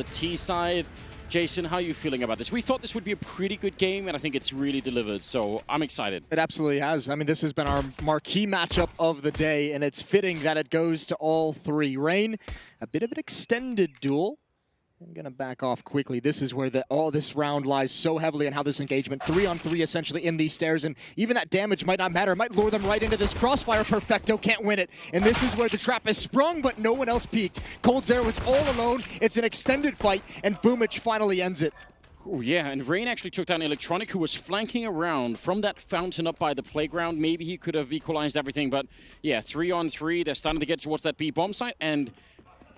T side. Jason, how are you feeling about this? We thought this would be a pretty good game, and I think it's really delivered, so I'm excited. It absolutely has. I mean, this has been our marquee matchup of the day, and it's fitting that it goes to all three. Rain, a bit of an extended duel. I'm going to back off quickly. This is where this round lies so heavily on how this engagement, 3-on-3 essentially in these stairs, and even that damage might not matter. It might lure them right into this crossfire. Perfecto can't win it. And this is where the trap is sprung, but no one else peeked. coldzera was all alone. It's an extended fight, and Boomich finally ends it. Oh, yeah, and Rain actually took down Electronic, who was flanking around from that fountain up by the playground. Maybe he could have equalized everything, but yeah, 3-on-3. They're starting to get towards that B-bomb site, and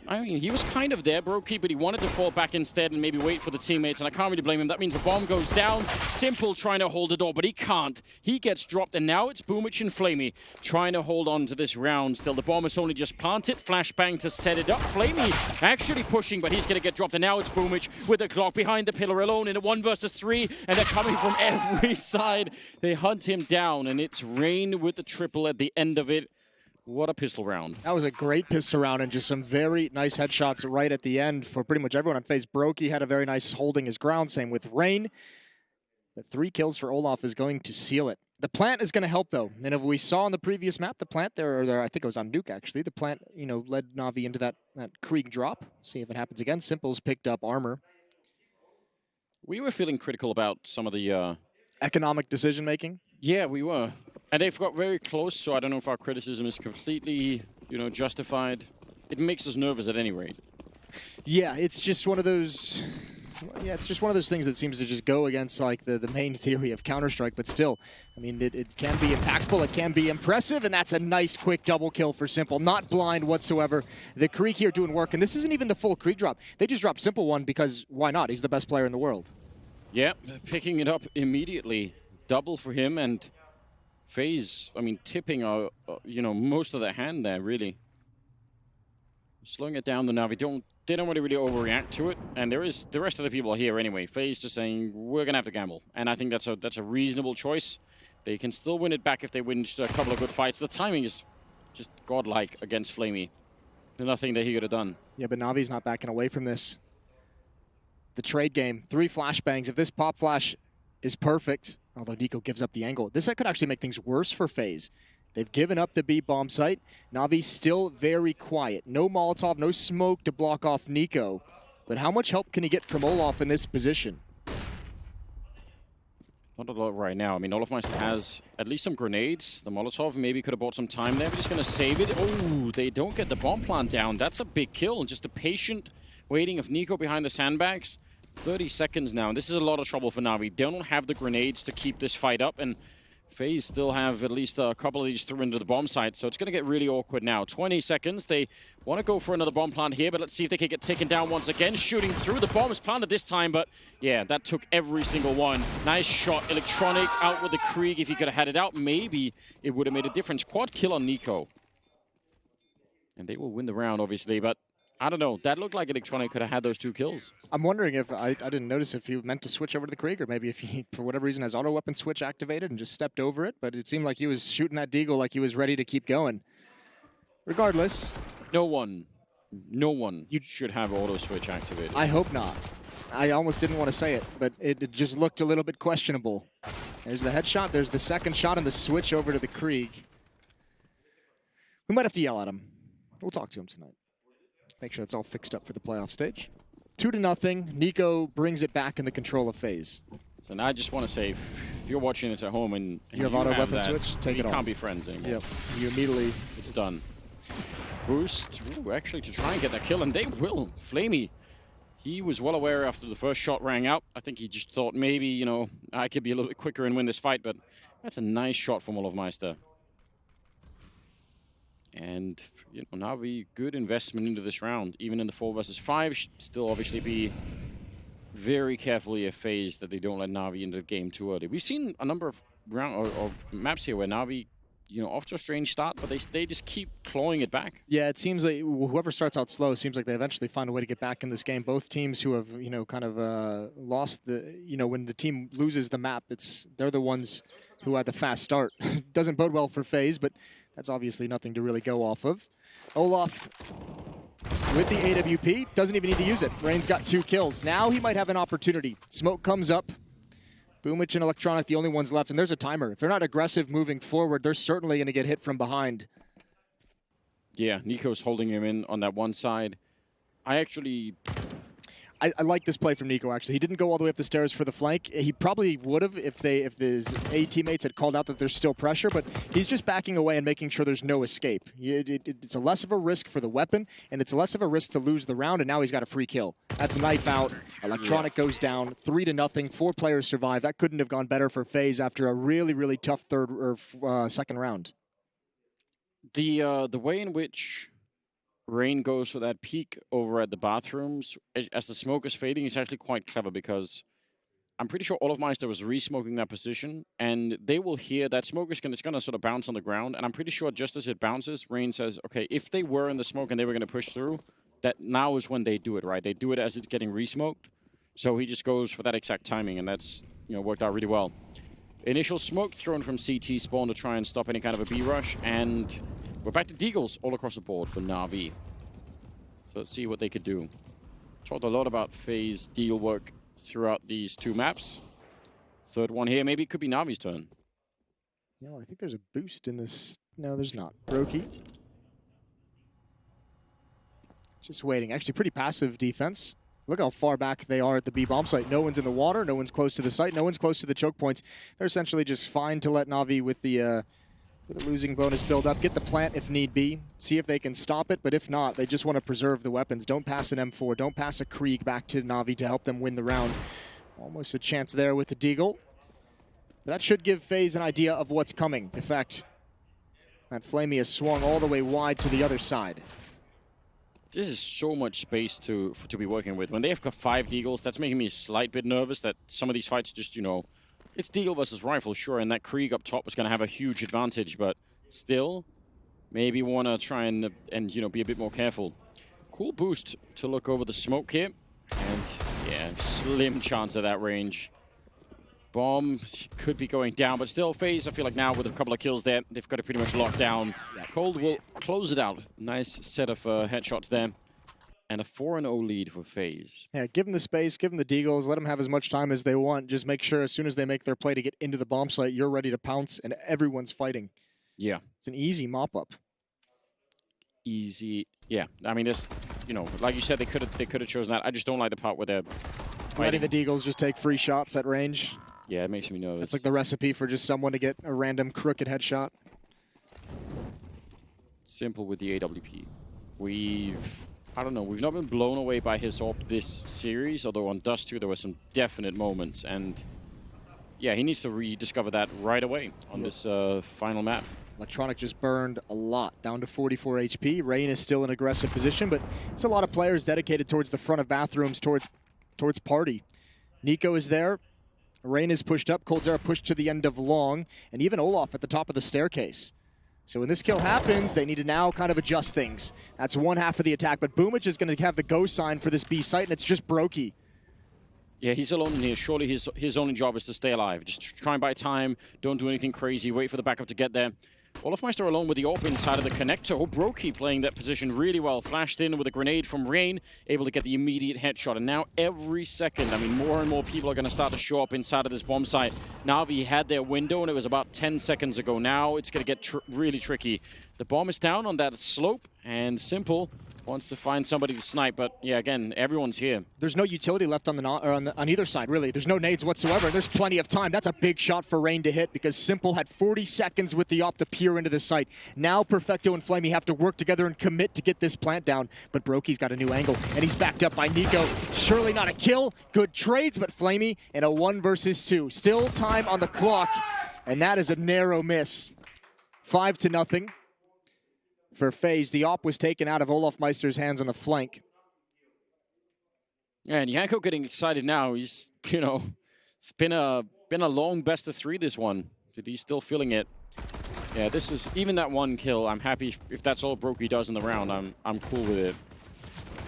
I mean, he was kind of there, Brokey, but he wanted to fall back instead and maybe wait for the teammates, and I can't really blame him. That means the bomb goes down. Simple trying to hold the door, but he can't. He gets dropped, and now it's Boomich and Flamey trying to hold on to this round. Still, the bomb is only just planted. Flashbang to set it up. Flamey actually pushing, but he's going to get dropped, and now it's Boomich with the clock behind the pillar alone in a 1 versus 3, and they're coming from every side. They hunt him down, and it's Rain with the triple at the end of it. What a pistol round. That was a great pistol round and just some very nice headshots right at the end for pretty much everyone on Faze. Brokey had a very nice holding his ground, same with Rain. But 3 kills for Olaf is going to seal it. The plant is going to help, though. And if we saw on the previous map, the plant there, I think it was on Nuke, actually. The plant, led Navi into that Krieg drop. See if it happens again. Simple's picked up armor. We were feeling critical about some of the economic decision-making? Yeah, we were. And they've got very close, so I don't know if our criticism is completely, justified. It makes us nervous at any rate. Yeah, it's just one of those... Yeah, it's just one of those things that seems to just go against like the main theory of Counter-Strike, but still, I mean, it can be impactful, it can be impressive, and that's a nice quick double kill for Simple. Not blind whatsoever. The Krieg here doing work, and this isn't even the full Krieg drop. They just dropped Simple one because why not? He's the best player in the world. Yeah, picking it up immediately. Double for him, and Faze, I mean, tipping, most of the hand there, really. Slowing it down, the Navi they don't want to really overreact to it, and the rest of the people are here anyway. Faze just saying, we're going to have to gamble, and I think that's a reasonable choice. They can still win it back if they win just a couple of good fights. The timing is just godlike against Flamey. There's nothing that he could have done. Yeah, but Navi's not backing away from this. The trade game, 3 flashbangs. If this pop flash is perfect, although Nico gives up the angle, this could actually make things worse for Faze. They've given up the B-bomb site. Navi's still very quiet. No Molotov, no smoke to block off Nico. But how much help can he get from Olaf in this position? Not a lot right now. I mean, Olafmeister has at least some grenades. The Molotov maybe could have bought some time there, but he's going to save it. Oh, they don't get the bomb plant down. That's a big kill. Just a patient waiting of Nico behind the sandbags. 30 seconds now, and this is a lot of trouble for Navi. They don't have the grenades to keep this fight up, and Faze still have at least a couple of these through into the bomb site, so it's going to get really awkward now. 20 seconds. They want to go for another bomb plant here, but let's see if they can get taken down once again. Shooting through. The bomb is planted this time, but yeah, that took every single one. Nice shot. Electronic out with the Krieg. If he could have had it out, maybe it would have made a difference. Quad kill on Nico. And they will win the round, obviously, but I don't know. That looked like Electronic could have had those 2 kills. I'm wondering if, I didn't notice if he meant to switch over to the Krieg, or maybe if he, for whatever reason, has auto weapon switch activated and just stepped over it, but it seemed like he was shooting that deagle like he was ready to keep going. Regardless. No one should have auto switch activated. I hope not. I almost didn't want to say it, but it just looked a little bit questionable. There's the headshot, there's the second shot, and the switch over to the Krieg. We might have to yell at him. We'll talk to him tonight. Make sure it's all fixed up for the playoff stage. 2-0. Nico brings it back in the control of Faze. So now I just want to say, if you're watching this at home and you have auto weapon switch, take it off. You can't be friends anymore. Yep. You immediately... It's done. Boost, actually, to try and get that kill, and they will. Flamey, he was well aware after the first shot rang out. I think he just thought maybe, I could be a little bit quicker and win this fight, but that's a nice shot from Olafmeister. And Navi, good investment into this round, even in the 4 versus 5. Still, obviously, be very carefully a Faze that they don't let Navi into the game too early. We've seen a number of or maps here where Navi, off to a strange start, but they just keep clawing it back. Yeah, it seems like whoever starts out slow seems like they eventually find a way to get back in this game. Both teams who have, kind of lost the, when the team loses the map, they're the ones who had the fast start. Doesn't bode well for Faze, but that's obviously nothing to really go off of. Olaf with the AWP. Doesn't even need to use it. Rain's got 2 kills. Now he might have an opportunity. Smoke comes up. Boomich and Electronic, the only ones left, and there's a timer. If they're not aggressive moving forward, they're certainly going to get hit from behind. Yeah, Nico's holding him in on that one side. I like this play from Nico, actually. He didn't go all the way up the stairs for the flank. He probably would have if his A teammates had called out that there's still pressure, but he's just backing away and making sure there's no escape. It's a less of a risk for the weapon, and it's less of a risk to lose the round, and now he's got a free kill. That's knife out. Electronic goes down, 3-0. 4 players survive. That couldn't have gone better for Faze after a really, really tough second round. The way in which Rain goes for that peek over at the bathrooms as the smoke is fading is actually quite clever, because I'm pretty sure Olofmeister was re-smoking that position, and they will hear that smoke is going to sort of bounce on the ground, and I'm pretty sure just as it bounces, Rain says, okay, if they were in the smoke and they were going to push through, that now is when they do it, right? They do it as it's getting re-smoked, so he just goes for that exact timing, and that's, worked out really well. Initial smoke thrown from CT spawn to try and stop any kind of a B rush, and we're back to Deagles all across the board for Navi. So let's see what they could do. Talked a lot about Faze deal work throughout these 2 maps. Third one here, maybe it could be Navi's turn. Yeah, I think there's a boost in this. No, there's not. Brokey. Just waiting. Actually, pretty passive defense. Look how far back they are at the B bomb site. No one's in the water. No one's close to the site. No one's close to the choke points. They're essentially just fine to let Navi with the losing bonus build up, get the plant if need be, see if they can stop it, but if not, they just want to preserve the weapons. Don't pass an M4, don't pass a Krieg back to Navi to help them win the round. Almost a chance there with the Deagle. But that should give Faze an idea of what's coming. In fact, that Flamey has swung all the way wide to the other side. This is so much space to be working with. When they have got 5 Deagles, that's making me a slight bit nervous that some of these fights just, it's Deagle versus Rifle, sure, and that Krieg up top was going to have a huge advantage, but still, maybe want to try and be a bit more careful. Cool boost to look over the smoke here, and yeah, slim chance of that range. Bomb could be going down, but still, Faze, I feel like now with a couple of kills there, they've got it pretty much locked down. Cold will close it out. Nice set of headshots there. And a 4-0 lead for Faze. Yeah, give them the space, give them the Deagles, let them have as much time as they want. Just make sure as soon as they make their play to get into the bomb site, you're ready to pounce, and everyone's fighting. Yeah. It's an easy mop-up. Easy. Yeah. I mean, this, like you said, they could have chosen that. I just don't like the part where they're fighting. Letting the Deagles just take free shots at range. Yeah, it makes me nervous. It's like the recipe for just someone to get a random crooked headshot. Simple with the AWP. I don't know, we've not been blown away by his AWP this series, although on Dust 2 there were some definite moments, and yeah, he needs to rediscover that right away on this final map. Electronic just burned a lot, down to 44 HP. Rain is still in aggressive position, but it's a lot of players dedicated towards the front of bathrooms, towards party. Nico is there. Rain is pushed up. Coldzera pushed to the end of long, and even Olaf at the top of the staircase. So when this kill happens, they need to now kind of adjust things. That's one half of the attack, but Boomich is going to have the go sign for this B site, and it's just Brokey. Yeah, he's alone in here. Surely his only job is to stay alive. Just try and buy time. Don't do anything crazy. Wait for the backup to get there. Olofmeister alone with the AWP inside of the connector. Oh, Brokey playing that position really well. Flashed in with a grenade from Rain, able to get the immediate headshot. And now every second, I mean, more and more people are going to start to show up inside of this bomb site. Navi had their window, and it was about 10 seconds ago. Now it's going to get really tricky. The bomb is down on that slope, and Simple wants to find somebody to snipe, but yeah, again, everyone's here. There's no utility left on either side, really. There's no nades whatsoever. There's plenty of time. That's a big shot for Rain to hit because Simple had 40 seconds with the op to peer into the site. Now Perfecto and Flamey have to work together and commit to get this plant down, but Brokey's got a new angle, and he's backed up by Nico. Surely not a kill. Good trades, but Flamey in a 1 versus 2. Still time on the clock, and that is a narrow miss. 5-0. For Faze, the op was taken out of Olofmeister's hands on the flank. Yeah, and Yanko getting excited now. He's, it's been a long best of 3 this one. But he's still feeling it. Yeah, this is even that 1 kill. I'm happy if that's all Brokey does in the round. I'm cool with it.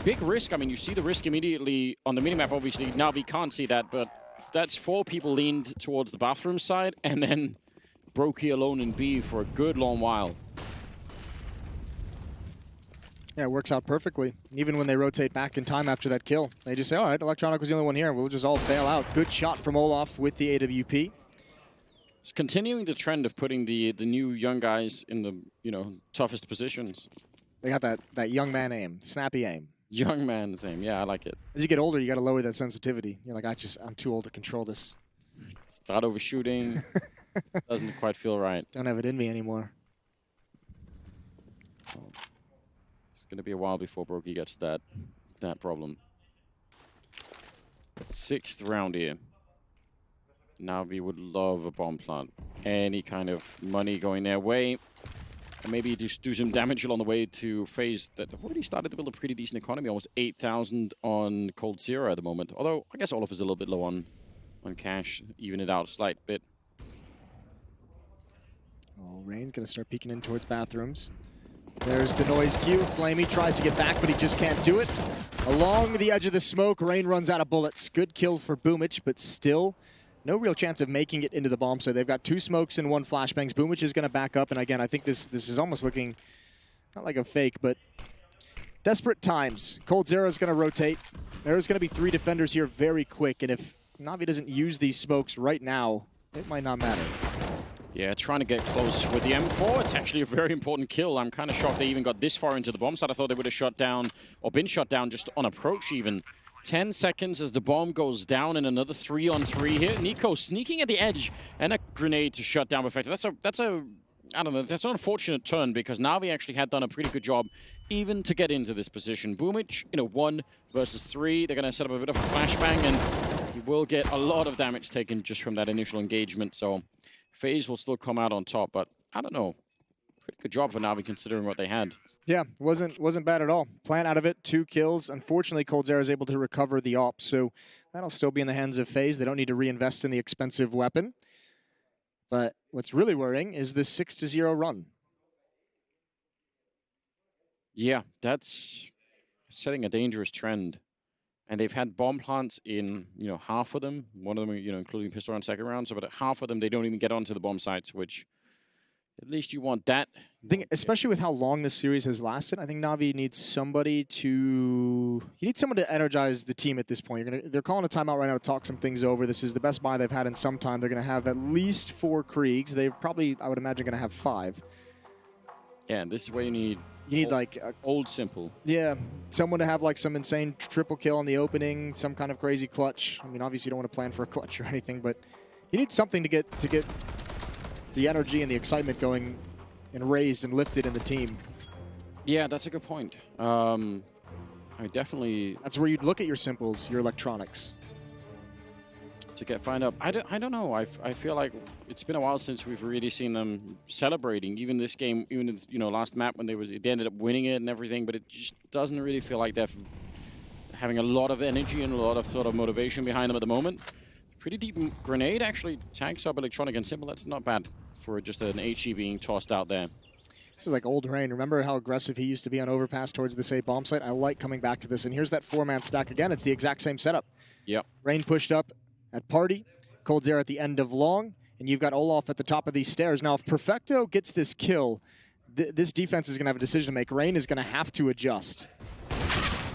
Big risk. I mean, you see the risk immediately on the minimap. Obviously, Navi can't see that, but that's 4 people leaned towards the bathroom side, and then Brokey alone in B for a good long while. Yeah, it works out perfectly. Even when they rotate back in time after that kill, they just say, all right, Electronic was the only one here. We'll just all bail out. Good shot from Olaf with the AWP. It's continuing the trend of putting the new young guys in the, toughest positions. They got that young man aim, snappy aim. Young man's aim, yeah, I like it. As you get older, you got to lower that sensitivity. You're like, I'm too old to control this. Start overshooting. Doesn't quite feel right. Don't have it in me anymore. It's going to be a while before Brokey gets that problem. 6th round here. Navi would love a bomb plant. Any kind of money going their way. And maybe just do some damage along the way to Faze that have already started to build a pretty decent economy. Almost 8,000 on Cold Zero at the moment. Although, I guess Olaf is a little bit low on cash. Even it out a slight bit. Oh, Rain's going to start peeking in towards bathrooms. There's the noise cue. Flamey tries to get back, but he just can't do it. Along the edge of the smoke, Rain runs out of bullets. Good kill for Boomich, but still no real chance of making it into the bomb. So they've got 2 smokes and 1 flashbangs. Boomich is going to back up, and again, I think this is almost looking not like a fake, but desperate times. Cold Zero is going to rotate. There's going to be 3 defenders here very quick, and if Navi doesn't use these smokes right now, it might not matter. Yeah, trying to get close with the M4. It's actually a very important kill. I'm kind of shocked they even got this far into the bomb site. I thought they would have shot down, or been shot down just on approach even. 10 seconds as the bomb goes down, and another 3-on-3 here. Nico sneaking at the edge, and a grenade to shut down Perfecto. That's an unfortunate turn, because Navi actually had done a pretty good job even to get into this position. Boomich, 1 versus 3. They're going to set up a bit of a flashbang, and he will get a lot of damage taken just from that initial engagement. So Faze will still come out on top, but I don't know. Pretty good job for Navi considering what they had. Yeah, wasn't bad at all. Plant out of it, 2 kills. Unfortunately, Cold Zero is able to recover the op, so that'll still be in the hands of Faze. They don't need to reinvest in the expensive weapon. But what's really worrying is the 6-0 run. Yeah, that's setting a dangerous trend. And they've had bomb plants in, half of them. One of them, including pistol round second round. So, but half of them, they don't even get onto the bomb sites, which at least you want that. I think, especially with how long this series has lasted, I think Navi needs somebody to... You need someone to energize the team at this point. They're calling a timeout right now to talk some things over. This is the best buy they've had in some time. They're going to have at least 4 Kriegs. They're probably, I would imagine, going to have 5. Yeah, and this is where you need old simple. Yeah, someone to have like some insane triple kill in the opening, some kind of crazy clutch. I mean, obviously you don't want to plan for a clutch or anything, but you need something to get the energy and the excitement going and raised and lifted in the team. Yeah, that's a good point. I definitely... That's where you'd look at your simples, your electronics. To get find up. I don't know. I feel like it's been a while since we've really seen them celebrating. Even this game, even last map when they ended up winning it and everything, but it just doesn't really feel like they're having a lot of energy and a lot of sort of motivation behind them at the moment. Pretty deep grenade actually tags up Electronic and Simple. That's not bad for just an HE being tossed out there. This is like old Rain. Remember how aggressive he used to be on Overpass towards the safe bomb site? I like coming back to this. And here's that 4-man stack again. It's the exact same setup. Yep. Rain pushed up at Party, Cold Zero at the end of Long, and you've got Olaf at the top of these stairs. Now, if Perfecto gets this kill, this defense is going to have a decision to make. Rain is going to have to adjust.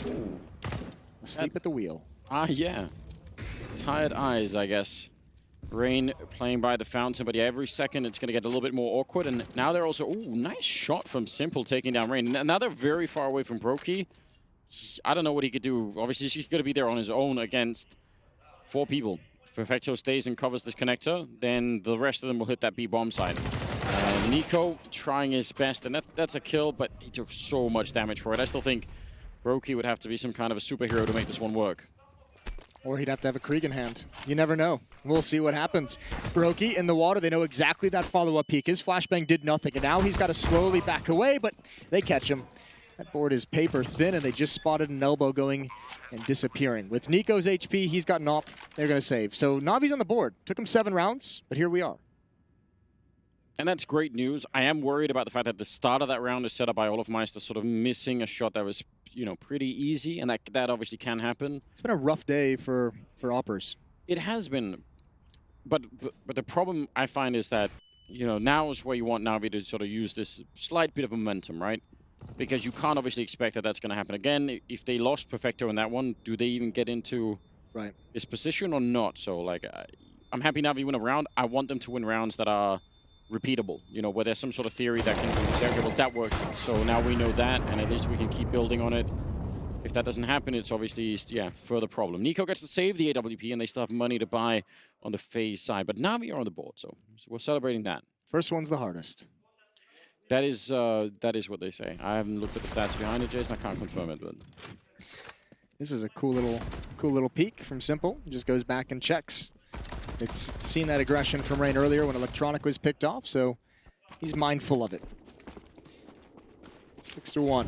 Ooh. Asleep at the wheel. Yeah. Tired eyes, I guess. Rain playing by the fountain, but yeah, every second it's going to get a little bit more awkward. And now they're also... Ooh, nice shot from Simple taking down Rain. Now they're very far away from Brokey. I don't know what he could do. Obviously, he's going to be there on his own against 4 people. If Perfecto stays and covers the connector, then the rest of them will hit that B bomb side. Nico trying his best, and that's a kill, but he took so much damage for it. I still think Brokey would have to be some kind of a superhero to make this one work. Or he'd have to have a Krieg in hand. You never know. We'll see what happens. Brokey in the water. They know exactly that follow-up peek. His flashbang did nothing, and now he's got to slowly back away, but they catch him. That board is paper thin, and they just spotted an elbow going and disappearing. With Nico's HP, he's got an op. They're going to save. So Navi's on the board. Took him 7 rounds, but here we are. And that's great news. I am worried about the fact that the start of that round is set up by Olaf Meister sort of missing a shot that was, pretty easy, and that obviously can happen. It's been a rough day for oppers. It has been. But the problem I find is that, now is where you want Navi to sort of use this slight bit of momentum, right? Because you can't obviously expect that that's going to happen again. If they lost Perfecto in that one, do they even get into this position or not? So, like, I'm happy Navi win a round. I want them to win rounds that are repeatable, you know, where there's some sort of theory that can say, okay, well, that worked. So now we know that, and at least we can keep building on it. If that doesn't happen, it's obviously, yeah, further problem. Nico gets to save the AWP, and they still have money to buy on the Faze side. But Navi are on the board, so we're celebrating that. First one's the hardest. That is what they say. I haven't looked at the stats behind it, Jason. I can't confirm it, but this is a cool little peek from Simple. Just goes back and checks. It's seen that aggression from Rain earlier when Electronic was picked off, so he's mindful of it. 6-1.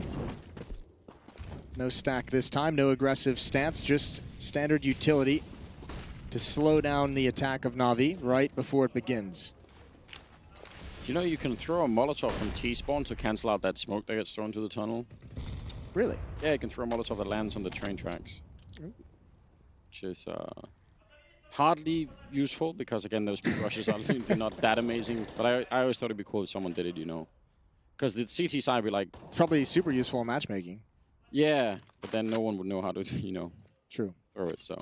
No stack this time, no aggressive stance, just standard utility to slow down the attack of Navi right before it begins. You know, you can throw a Molotov from T-spawn to cancel out that smoke that gets thrown to the tunnel. Really? Yeah, you can throw a Molotov that lands on the train tracks. Ooh. Which is hardly useful because, again, those speed rushes are they're not that amazing. But I always thought it'd be cool if someone did it, you know. Because the CT side would be like... It's probably super useful in matchmaking. Yeah, but then no one would know how to, you know, True. Throw it, so...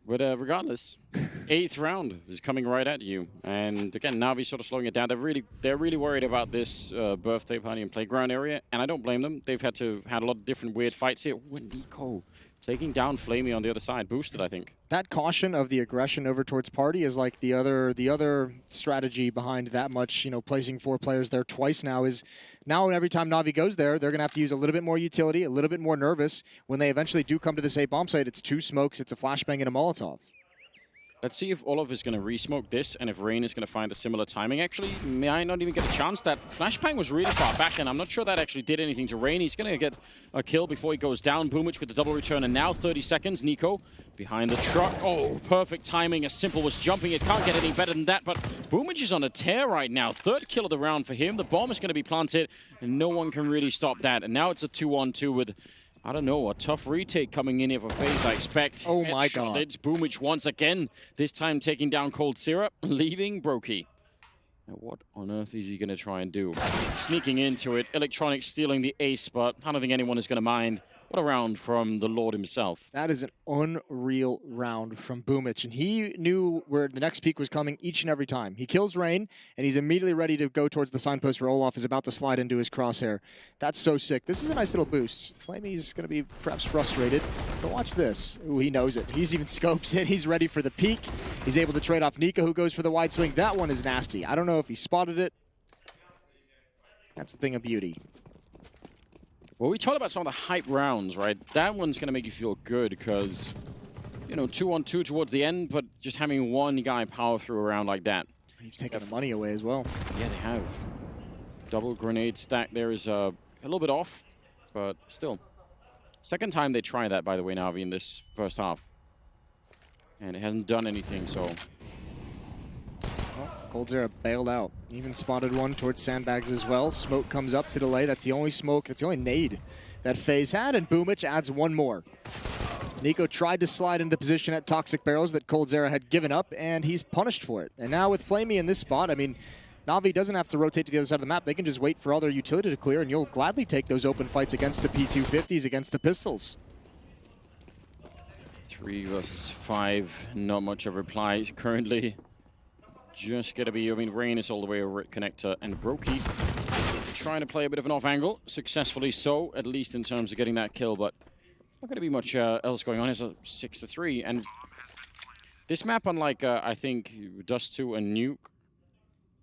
But regardless, 8th round is coming right at you. And again, Navi sort of slowing it down. They're really worried about this birthday party and playground area, and I don't blame them. They've had a lot of different weird fights here. Ooh, Nico taking down Flamey on the other side, boosted, I think. That caution of the aggression over towards Party is like the other strategy behind that much, you know, placing 4 players there twice now is now every time Navi goes there, they're going to have to use a little bit more utility, a little bit more nervous. When they eventually do come to this A bomb site, it's 2 smokes, it's a flashbang and a Molotov. Let's see if Olaf is going to re-smoke this and if Rain is going to find a similar timing. Actually, might not even get a chance. That flashbang was really far back, and I'm not sure that actually did anything to Rain. He's going to get a kill before he goes down. Boomich with the double return, and now 30 seconds. Nico behind the truck. Oh, perfect timing. As Simple was jumping. It can't get any better than that, but Boomich is on a tear right now. 3rd kill of the round for him. The bomb is going to be planted, and no one can really stop that. And now it's a 2-on-2 with... I don't know, a tough retake coming in here for Faze, I expect. Oh my god. It's Boomich once again, this time taking down Cold Syrup, leaving Brokey. Now what on earth is he going to try and do? Sneaking into it, Electronic stealing the ace, but I don't think anyone is going to mind. What a round from the Lord himself. That is an unreal round from Boomich, and he knew where the next peak was coming each and every time. He kills Rain, and he's immediately ready to go towards the signpost where Olaf is about to slide into his crosshair. That's so sick. This is a nice little boost. Flamey's going to be perhaps frustrated, but watch this. Ooh, he knows it. He's even scopes it. He's ready for the peak. He's able to trade off Nico, who goes for the wide swing. That one is nasty. I don't know if he spotted it. That's a thing of beauty. Well, we talked about some of the hype rounds, right? That one's going to make you feel good because, you know, 2-on-2 towards the end, but just having one guy power through a round like that. He's taking the money away as well. Yeah, they have. Double grenade stack there is a little bit off, but still. Second time they try that, by the way, Navi, in this first half. And it hasn't done anything, so... Coldzera bailed out. Even spotted one towards sandbags as well. Smoke comes up to delay. That's the only smoke, that's the only nade that Faze had, and Boomich adds one more. Nico tried to slide into position at Toxic Barrels that Coldzera had given up, and he's punished for it. And now with Flamey in this spot, I mean, Navi doesn't have to rotate to the other side of the map. They can just wait for all their utility to clear, and you'll gladly take those open fights against the P250s, against the pistols. 3 versus 5, not much of a reply currently. Just gonna be, I mean, Rain is all the way over at Connector, and Brokey trying to play a bit of an off angle, successfully so, at least in terms of getting that kill, but not gonna be much else going on. It's a 6-3, and this map, unlike I think Dust 2 and Nuke,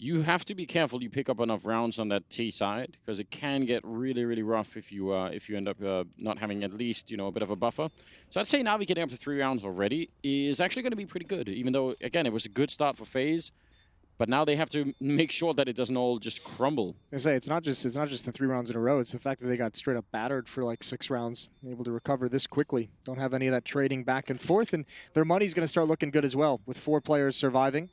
you have to be careful you pick up enough rounds on that T side, because it can get really, really rough if you end up not having at least, you know, a bit of a buffer. So I'd say Navi getting up to 3 rounds already is actually going to be pretty good, even though, again, it was a good start for Faze. But now they have to make sure that it doesn't all just crumble. I say it's not just the 3 rounds in a row. It's the fact that they got straight up battered for like 6 rounds, able to recover this quickly. Don't have any of that trading back and forth, and their money's going to start looking good as well with 4 players surviving.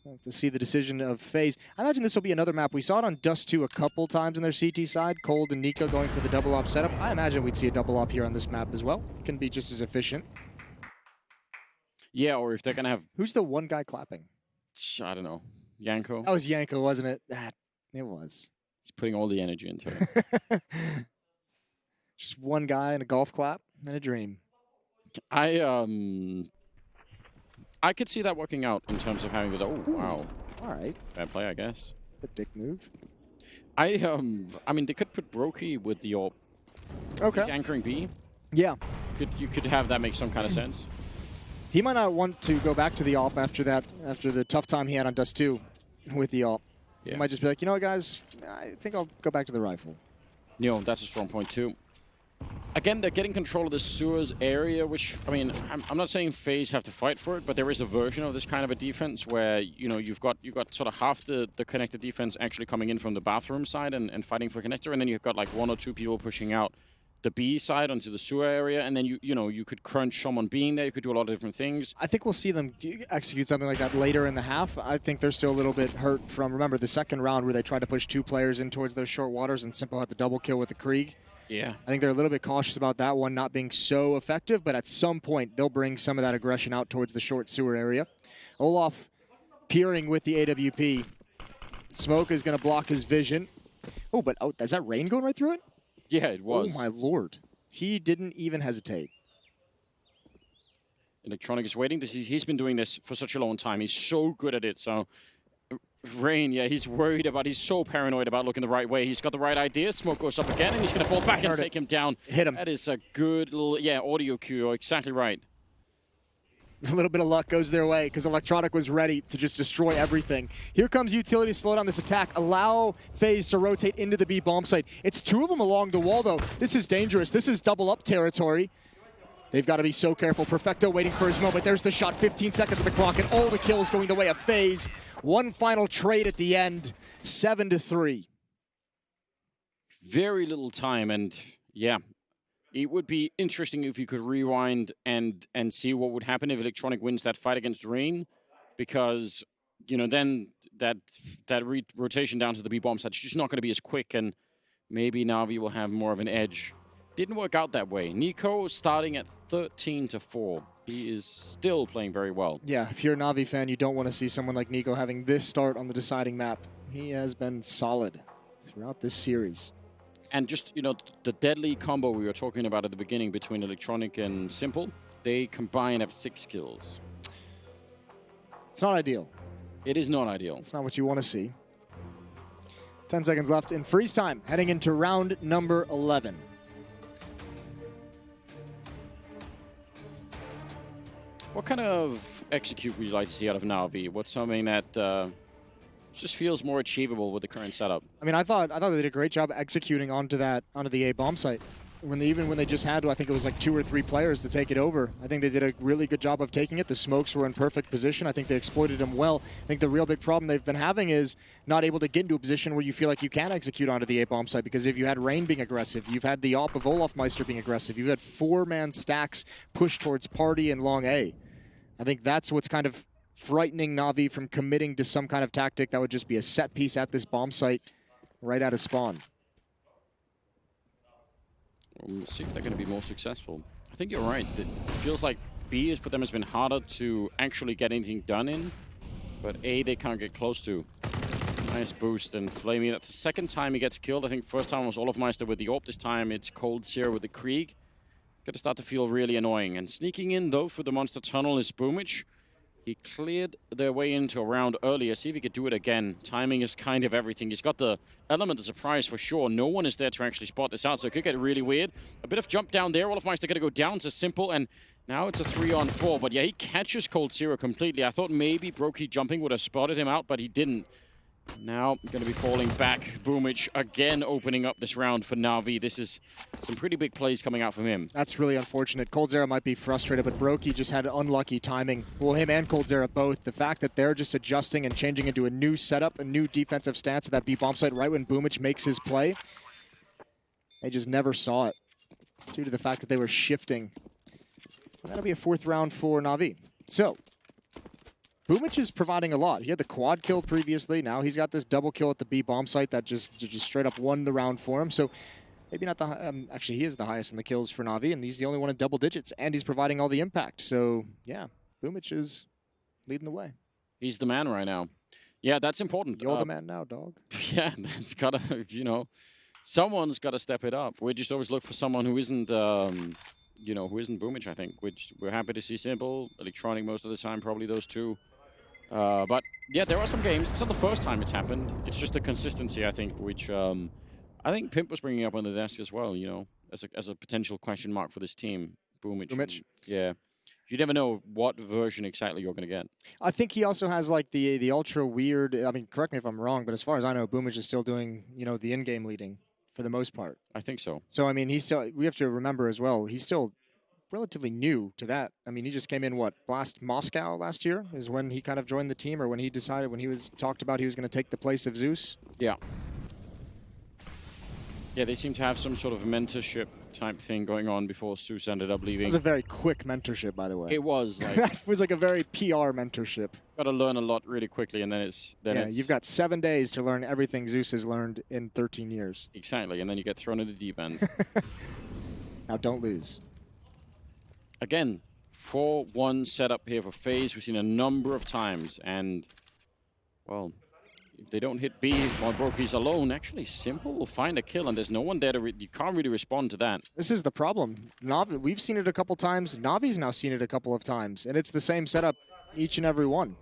We'll have to see the decision of Faze. I imagine this will be another map. We saw it on Dust 2 a couple times on their CT side. Cold and Nico going for the double op setup. I imagine we'd see a double op here on this map as well. It can be just as efficient. Yeah, or if they're going to have... Who's the one guy clapping? I don't know. Yanko? That was Yanko, wasn't it? It was. He's putting all the energy into it. Just one guy in a golf clap and a dream. I could see that working out in terms of having the. Oh wow! All right. Fair play, I guess. The dick move. I mean, they could put Brokey with the AWP. Okay. He's anchoring B. Yeah. You could have that make some kind of sense. He might not want to go back to the AWP after that, after the tough time he had on Dust 2 with the AWP. Yeah. He might just be like, you know what, guys, I think I'll go back to the rifle. You know, that's a strong point too. Again, they're getting control of the sewers area, which, I mean, I'm not saying Faze have to fight for it, but there is a version of this kind of a defense where, you know, you've got sort of half the connected defense actually coming in from the bathroom side and fighting for connector, and then you've got like 1 or 2 people pushing out the B side onto the sewer area, and then you could crunch someone being there. You could do a lot of different things. I think we'll see them execute something like that later in the half. I think they're still a little bit hurt from, remember, the second round where they tried to push 2 players in towards those short waters and Simple had the double kill with the Krieg. Yeah. I think they're a little bit cautious about that one not being so effective, but at some point they'll bring some of that aggression out towards the short sewer area. Olaf peering with the AWP. Smoke is going to block his vision. Oh, but is that rain going right through it? Yeah, it was. Oh, my Lord. He didn't even hesitate. Electronic is waiting. He's been doing this for such a long time. He's so good at it. So, Rain, yeah, he's worried about, he's so paranoid about looking the right way. He's got the right idea. Smoke goes up again, and he's going to fall back and take him down. Hit him. That is a good little, audio cue. Exactly right. A little bit of luck goes their way because Electronic was ready to just destroy everything. Here comes Utility to slow down this attack. Allow Faze to rotate into the B bomb site. It's 2 of them along the wall, though. This is dangerous. This is double up territory. They've got to be so careful. Perfecto waiting for his moment. There's the shot. 15 seconds of the clock, and all the kills going the way of Faze. One final trade at the end. 7-3. Very little time, and yeah. It would be interesting if you could rewind and see what would happen if Electronic wins that fight against Rain, because, you know, then that rotation down to the B bomb side is just not going to be as quick, and maybe Navi will have more of an edge. Didn't work out that way. Nico starting at 13-4. He is still playing very well. Yeah, if you're a Navi fan, you don't want to see someone like Nico having this start on the deciding map. He has been solid throughout this series. And just, you know, the deadly combo we were talking about at the beginning between Electronic and Simple, they combine have 6 kills. It's not ideal. It is not ideal. It's not what you want to see. 10 seconds left in freeze time, heading into round number 11. What kind of execute would you like to see out of Navi? What's something that just feels more achievable with the current setup? I mean, I thought they did a great job executing onto the A bomb site. Even when they just had to, I think it was like 2 or 3 players to take it over. I think they did a really good job of taking it. The smokes were in perfect position. I think they exploited them well. I think the real big problem they've been having is not able to get into a position where you feel like you can execute onto the A bomb site, because if you had Rain being aggressive, you've had the AWP of Olafmeister being aggressive, you've had 4-man stacks push towards Party and Long A. I think that's what's kind of frightening Navi from committing to some kind of tactic that would just be a set piece at this bomb site right out of spawn. We'll see if they're going to be more successful. I think you're right. It feels like B for them has been harder to actually get anything done in, but A they can't get close to. Nice boost, and Flamey, that's the second time he gets killed. I think first time was Olafmeister with the AWP. This time it's Cold Zero with the Krieg. Going to start to feel really annoying. And sneaking in, though, for the Monster Tunnel is Boomich. He cleared their way into a round earlier. See if he could do it again. Timing is kind of everything. He's got the element of surprise for sure. No one is there to actually spot this out, so it could get really weird. A bit of jump down there. Olafmeister going to go down to Simple, and now it's a 3-on-4. But yeah, he catches Cold Zero completely. I thought maybe Brokey jumping would have spotted him out, but he didn't. Now going to be falling back. Boomich again opening up this round for Navi. This is some pretty big plays coming out from him. That's really unfortunate. Cold Zero might be frustrated, but Brokey just had unlucky timing. Well, him and Cold Zero both. The fact that they're just adjusting and changing into a new setup, a new defensive stance at that B bomb site right when Boomich makes his play, they just never saw it due to the fact that they were shifting. That'll be a 4th round for Navi. So, Boomich is providing a lot. He had the quad kill previously. Now he's got this double kill at the B bomb site that just straight up won the round for him. So maybe not the actually he is the highest in the kills for Navi, and he's the only one in double digits, and he's providing all the impact. So yeah, Boomich is leading the way. He's the man right now. Yeah, that's important. You're the man now, dog. Yeah, that's gotta, someone's got to step it up. We just always look for someone who isn't, who isn't Boomich, I think. We're happy to see Simple, Electronic most of the time, probably those two. But yeah, there are some games. It's not the first time it's happened. It's just the consistency, I think, which I think Pimp was bringing up on the desk as well, as a potential question mark for this team. Boomich. Yeah. You never know what version exactly you're going to get. I think he also has like the ultra weird. I mean, correct me if I'm wrong, but as far as I know, Boomich is still doing the in-game leading for the most part. I think so. So I mean, we have to remember as well, he's still relatively new to that. I mean, he just came in Moscow last year is when he kind of joined the team, or when he decided, when he was talked about he was going to take the place of Zeus. Yeah. Yeah, they seem to have some sort of mentorship type thing going on before Zeus ended up leaving. It was a very quick mentorship, by the way. It was. Like, that was like a very PR mentorship. Got to learn a lot really quickly, and then you've got 7 days to learn everything Zeus has learned in 13 years. Exactly, and then you get thrown in the deep end. Now don't lose. Again, 4-1 setup here for Faze. We've seen a number of times, and well, if they don't hit B while Broky's alone, actually Simple will find a kill, and there's no one there to you can't really respond to that. This is the problem. Navi, we've seen it a couple times. Navi's now seen it a couple of times, and it's the same setup each and every one.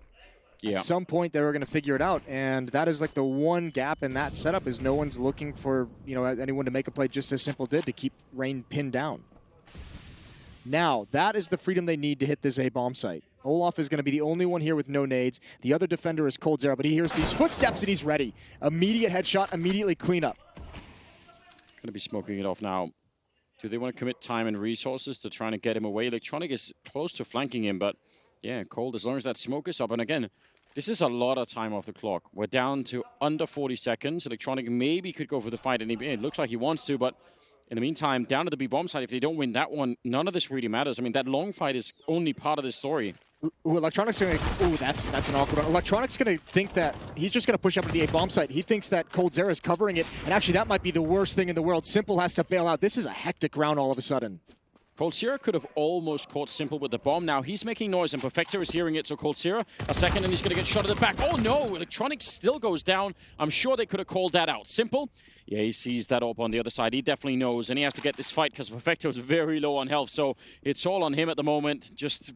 Yeah. At some point, they were going to figure it out, and that is like the one gap in that setup is no one's looking for anyone to make a play just as Simple did to keep Rain pinned down. Now, that is the freedom they need to hit this A bomb site. Olaf is going to be the only one here with no nades. The other defender is coldzera, but he hears these footsteps and he's ready. Immediate headshot, immediately clean up. Going to be smoking it off now. Do they want to commit time and resources to trying to get him away? Electronic is close to flanking him, but yeah, Cold, as long as that smoke is up. And again, this is a lot of time off the clock. We're down to under 40 seconds. Electronic maybe could go for the fight, and it looks like he wants to, but in the meantime, down to the B-bomb side, if they don't win that one, none of this really matters. I mean, that long fight is only part of this story. Ooh, Electronic's going to... Ooh, that's an awkward one. Electronic's going to think that he's just going to push up into the A-bomb site. He thinks that coldzera is covering it, and actually that might be the worst thing in the world. Simple has to bail out. This is a hectic round all of a sudden. coldzera could have almost caught Simple with the bomb. Now he's making noise, and Perfecto is hearing it, so coldzera, a second, and he's going to get shot at the back. Oh no, Electronic still goes down. I'm sure they could have called that out. Simple, yeah, he sees that up on the other side. He definitely knows, and he has to get this fight because Perfecto is very low on health, so it's all on him at the moment. Just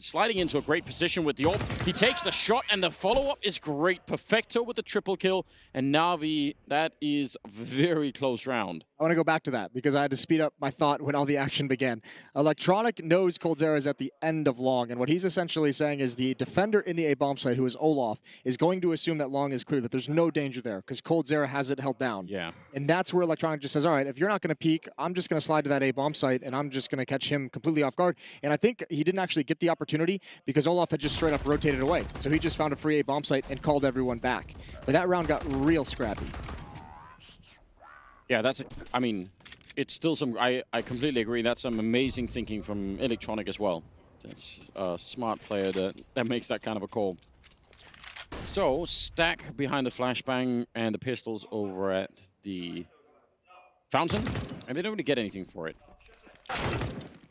sliding into a great position with the ult. He takes the shot, and the follow-up is great. Perfecto with the triple kill, and Navi, that is a very close round. I want to go back to that because I had to speed up my thought when all the action began. Electronic knows coldzera is at the end of long, and what he's essentially saying is the defender in the A-bomb site, who is Olaf, is going to assume that long is clear, that there's no danger there because coldzera has it held down. Yeah. And that's where Electronic just says, all right, if you're not going to peek, I'm just going to slide to that A-bomb site, and I'm just going to catch him completely off guard. And I think he didn't actually get the opportunity because Olaf had just straight up rotated away. So he just found a free A-bomb site and called everyone back. But that round got real scrappy. Yeah, I mean, it's still some, I completely agree. That's some amazing thinking from Electronic as well. It's a smart player that makes that kind of a call. So, stack behind the flashbang and the pistols over at the fountain, and they don't really get anything for it.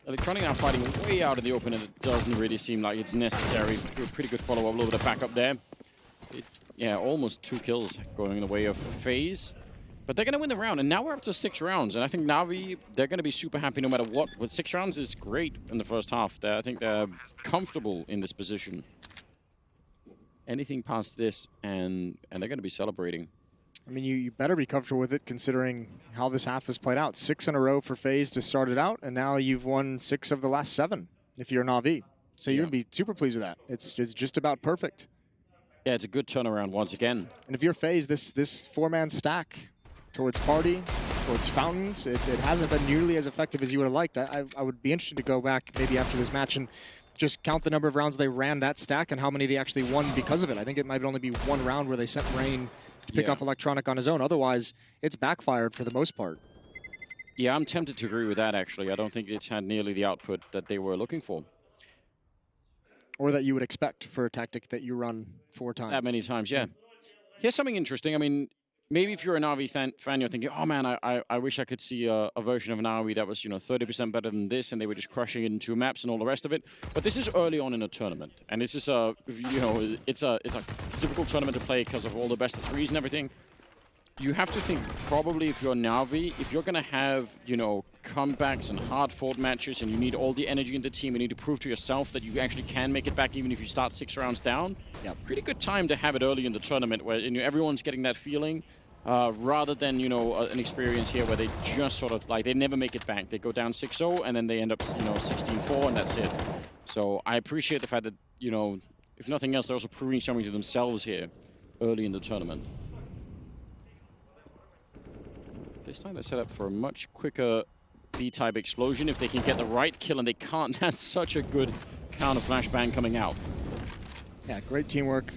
Electronic now fighting way out in the open, and it doesn't really seem like it's necessary. Do a pretty good follow-up, a little bit of backup there. Yeah, almost 2 kills going in the way of Faze. But they're going to win the round, and now we're up to 6 rounds. And I think Navi, they're going to be super happy no matter what. With 6 rounds is great in the first half. I think they're comfortable in this position. Anything past this, and they're going to be celebrating. I mean, you better be comfortable with it considering how this half has played out. 6 in a row for Faze to start it out, and now you've won 6 of the last 7 if you're Navi. So you're going to be super pleased with that. It's just about perfect. Yeah, it's a good turnaround once again. And if you're Faze, this 4-man stack towards Party, towards Fountains, it hasn't been nearly as effective as you would have liked. I would be interested to go back maybe after this match and just count the number of rounds they ran that stack and how many they actually won because of it. I think it might only be 1 round where they sent Rain to pick off Electronic on his own. Otherwise, it's backfired for the most part. Yeah, I'm tempted to agree with that, actually. I don't think it's had nearly the output that they were looking for. Or that you would expect for a tactic that you run 4 times. That many times, yeah. Here's something interesting. I mean, maybe if you're a Navi fan, you're thinking, oh man, I wish I could see a version of Navi that was, 30% better than this, and they were just crushing it in 2 maps and all the rest of it. But this is early on in a tournament, and this is it's a difficult tournament to play because of all the best of threes and everything. You have to think probably if you're Navi, if you're going to have, comebacks and hard-fought matches and you need all the energy in the team, you need to prove to yourself that you actually can make it back even if you start 6 rounds down. Yeah, pretty good time to have it early in the tournament where everyone's getting that feeling rather than, an experience here where they just sort of, they never make it back. They go down 6-0 and then they end up, 16-4 and that's it. So I appreciate the fact that, if nothing else, they're also proving something to themselves here early in the tournament. This time they set up for a much quicker B-type explosion if they can get the right kill, and they can't. That's such a good counter flashbang coming out. Yeah, great teamwork.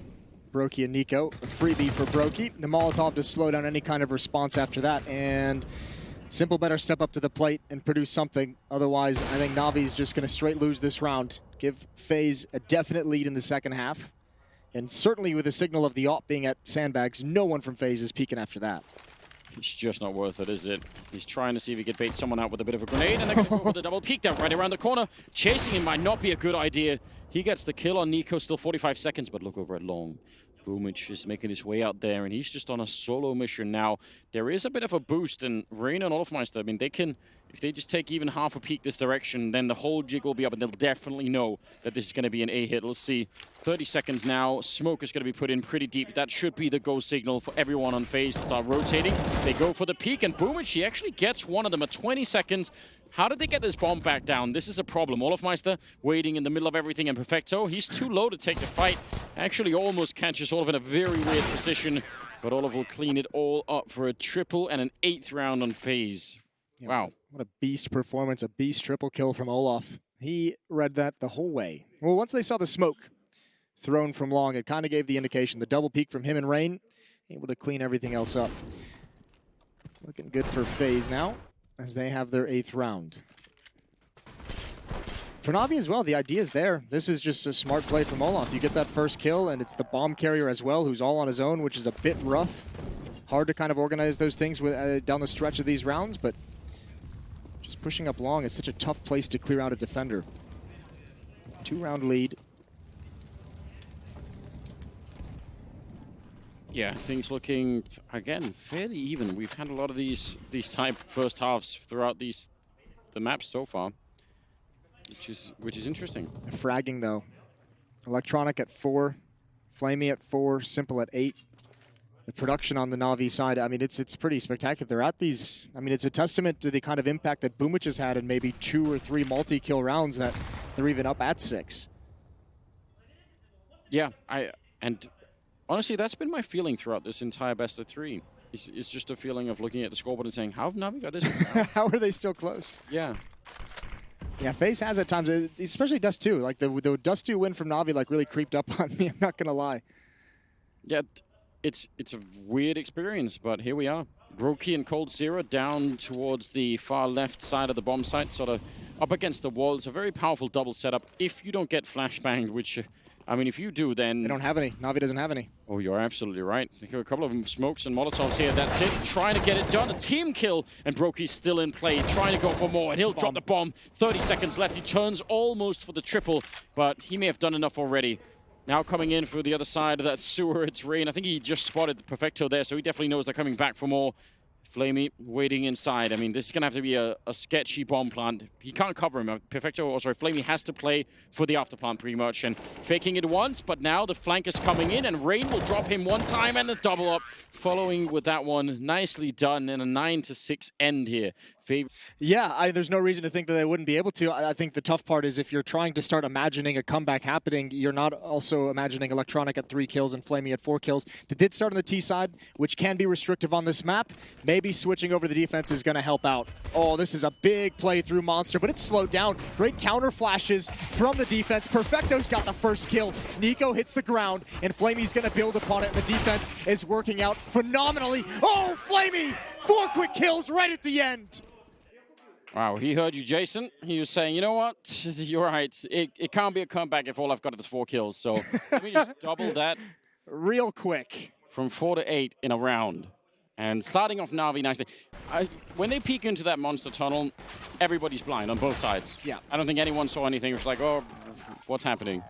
Brokey and Nico. A freebie for Brokey. The Molotov to slow down any kind of response after that, and Simple better step up to the plate and produce something. Otherwise, I think Navi's just going to straight lose this round. Give Faze a definite lead in the second half. And certainly with the signal of the AWP being at sandbags, no one from Faze is peeking after that. It's just not worth it, is it? He's trying to see if he can bait someone out with a bit of a grenade, and they're going to go for the double peek down right around the corner. Chasing him might not be a good idea. He gets the kill on Nico, still 45 seconds, but look over at Long. Boomich is making his way out there, and he's just on a solo mission now. There is a bit of a boost, and Reina and Olofmeister, I mean, they can, if they just take even half a peek this direction, then the whole jig will be up, and they'll definitely know that this is going to be an A hit. Let's see. 30 seconds now. Smoke is going to be put in pretty deep. That should be the go signal for everyone on Faze to start rotating. They go for the peek, and Boomich, he actually gets one of them at 20 seconds. How did they get this bomb back down? This is a problem. Olofmeister waiting in the middle of everything, and Perfecto, he's too low to take the fight. Actually almost catches Olof in a very weird position, but Olof will clean it all up for a triple and an 8th round on Faze. Yeah, wow. What a beast performance, a beast triple kill from Olof. He read that the whole way. Well, once they saw the smoke thrown from Long, it kind of gave the indication. The double peek from him and Rain, able to clean everything else up. Looking good for Faze now, as they have their 8th round. For Navi as well, the idea is there. This is just a smart play from Olof. You get that first kill, and it's the bomb carrier as well, who's all on his own, which is a bit rough. Hard to kind of organize those things with, down the stretch of these rounds, but just pushing up Long is such a tough place to clear out a defender. 2-round lead. Yeah, things looking, again, fairly even. We've had a lot of these type first halves throughout the maps so far, which is interesting. Fragging, though. Electronic at 4, Flamey at 4, Simple at 8. The production on the Navi side, I mean, it's pretty spectacular. They're at these, I mean, it's a testament to the kind of impact that Boomich has had in maybe 2 or 3 multi-kill rounds that they're even up at 6. Yeah, and honestly, that's been my feeling throughout this entire best of 3. It's just a feeling of looking at the scoreboard and saying, how have Navi got this? How are they still close? Yeah. Yeah, Faze has at times, especially Dust 2. Like the Dust 2 win from Navi like really creeped up on me, I'm not gonna lie. Yeah, it's a weird experience, but here we are. Brokey and Cold Zero down towards the far left side of the bomb site, sort of up against the wall. It's a very powerful double setup if you don't get flashbanged, which, I mean, if you do, then... They don't have any. Navi doesn't have any. Oh, you're absolutely right. A couple of them smokes and Molotovs here. That's it. Trying to get it done. A team kill, and Brokey's still in play, trying to go for more, and he'll drop the bomb. 30 seconds left. He turns almost for the triple, but he may have done enough already. Now coming in for the other side of that sewer, it's Rain. I think he just spotted Perfecto there, so he definitely knows they're coming back for more. Flamey waiting inside. I mean, this is going to have to be a sketchy bomb plant. He can't cover him. Perfecto, or sorry, Flamey has to play for the after plant pretty much. And faking it once, but now the flank is coming in, and Rain will drop him one time and the double up. Following with that one. Nicely done, and a 9-6 end here. Yeah, there's no reason to think that they wouldn't be able to. I think the tough part is if you're trying to start imagining a comeback happening, you're not also imagining Electronic at 3 kills and Flamey at 4 kills. They did start on the T side, which can be restrictive on this map. Maybe switching over the defense is going to help out. Oh, this is a big play through Monster, but it's slowed down. Great counter flashes from the defense. Perfecto's got the first kill. Nico hits the ground, and Flamey's going to build upon it, and the defense is working out phenomenally. Oh, Flamey! 4 quick kills right at the end. Wow, he heard you, Jason. He was saying, you know what? You're right. It can't be a comeback if all I've got is 4 kills. So let me just double that. Real quick. From 4 to 8 in a round. And starting off Navi nicely. When they peek into that monster tunnel, everybody's blind on both sides. Yeah. I don't think anyone saw anything. It was like, oh, what's happening?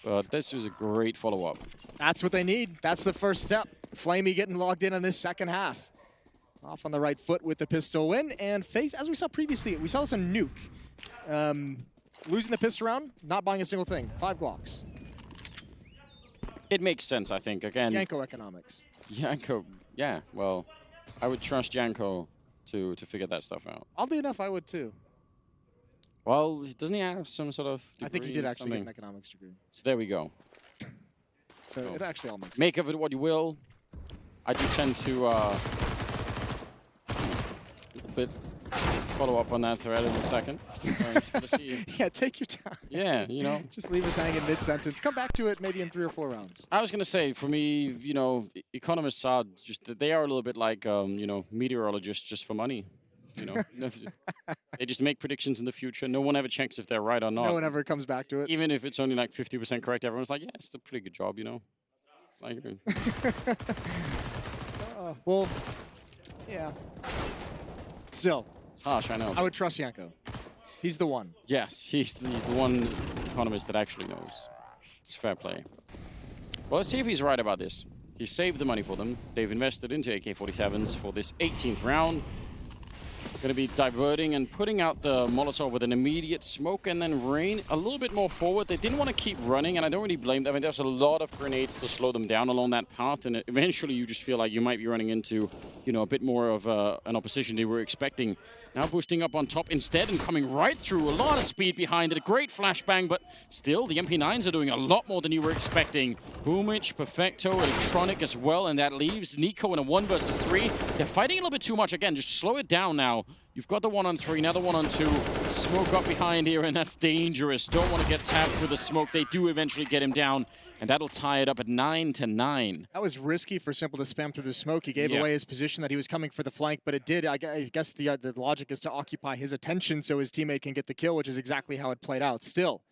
But this was a great follow-up. That's what they need. That's the first step. Flamey getting logged in on this second half. Off on the right foot with the pistol win. And Faze, as we saw previously, we saw this on Nuke. Losing the pistol round, not buying a single thing. 5 Glocks. It makes sense, I think. Again, Yanko economics. Yanko, yeah. Well, I would trust Yanko to figure that stuff out. Oddly enough, I would too. Well, doesn't he have some sort of degree? I think he did actually something? get an economics degree. So there we go. So it actually all makes sense. Make of it what you will. I do tend to follow up on that thread in a second. Yeah, take your time. Yeah, you know. Just leave us hanging mid-sentence. Come back to it maybe in 3 or 4 rounds. I was going to say, for me, you know, economists are just, they are a little bit like, you know, meteorologists just for money. You know, they just make predictions in the future. No one ever checks if they're right or not. No one ever comes back to it. Even if it's only like 50% correct, everyone's like, yeah, it's a pretty good job, you know. It's like, well, yeah. Still. It's harsh, I know. I would trust Yanko. He's the one. Yes, he's the one economist that actually knows. It's fair play. Well, let's see if he's right about this. He saved the money for them. They've invested into AK-47s for this 18th round. Going to be diverting and putting out the Molotov with an immediate smoke, and then Rain a little bit more forward. They didn't want to keep running, and I don't really blame them. I mean, there's a lot of grenades to slow them down along that path, and eventually you just feel like you might be running into, you know, a bit more of an opposition they were expecting. Now boosting up on top instead and coming right through. A lot of speed behind it. A great flashbang, but still, the MP9s are doing a lot more than you were expecting. Boomich, Perfecto, Electronic as well, and that leaves Nico in a 1 versus 3. They're fighting a little bit too much. Again, just slow it down now. You've got the 1-on-3, now the 1-on-2. Smoke up behind here, and that's dangerous. Don't want to get tapped through the smoke. They do eventually get him down, and that'll tie it up at 9-9. That was risky for Simple to spam through the smoke. He gave away his position that he was coming for the flank, but it did. I guess the logic is to occupy his attention so his teammate can get the kill, which is exactly how it played out. Still.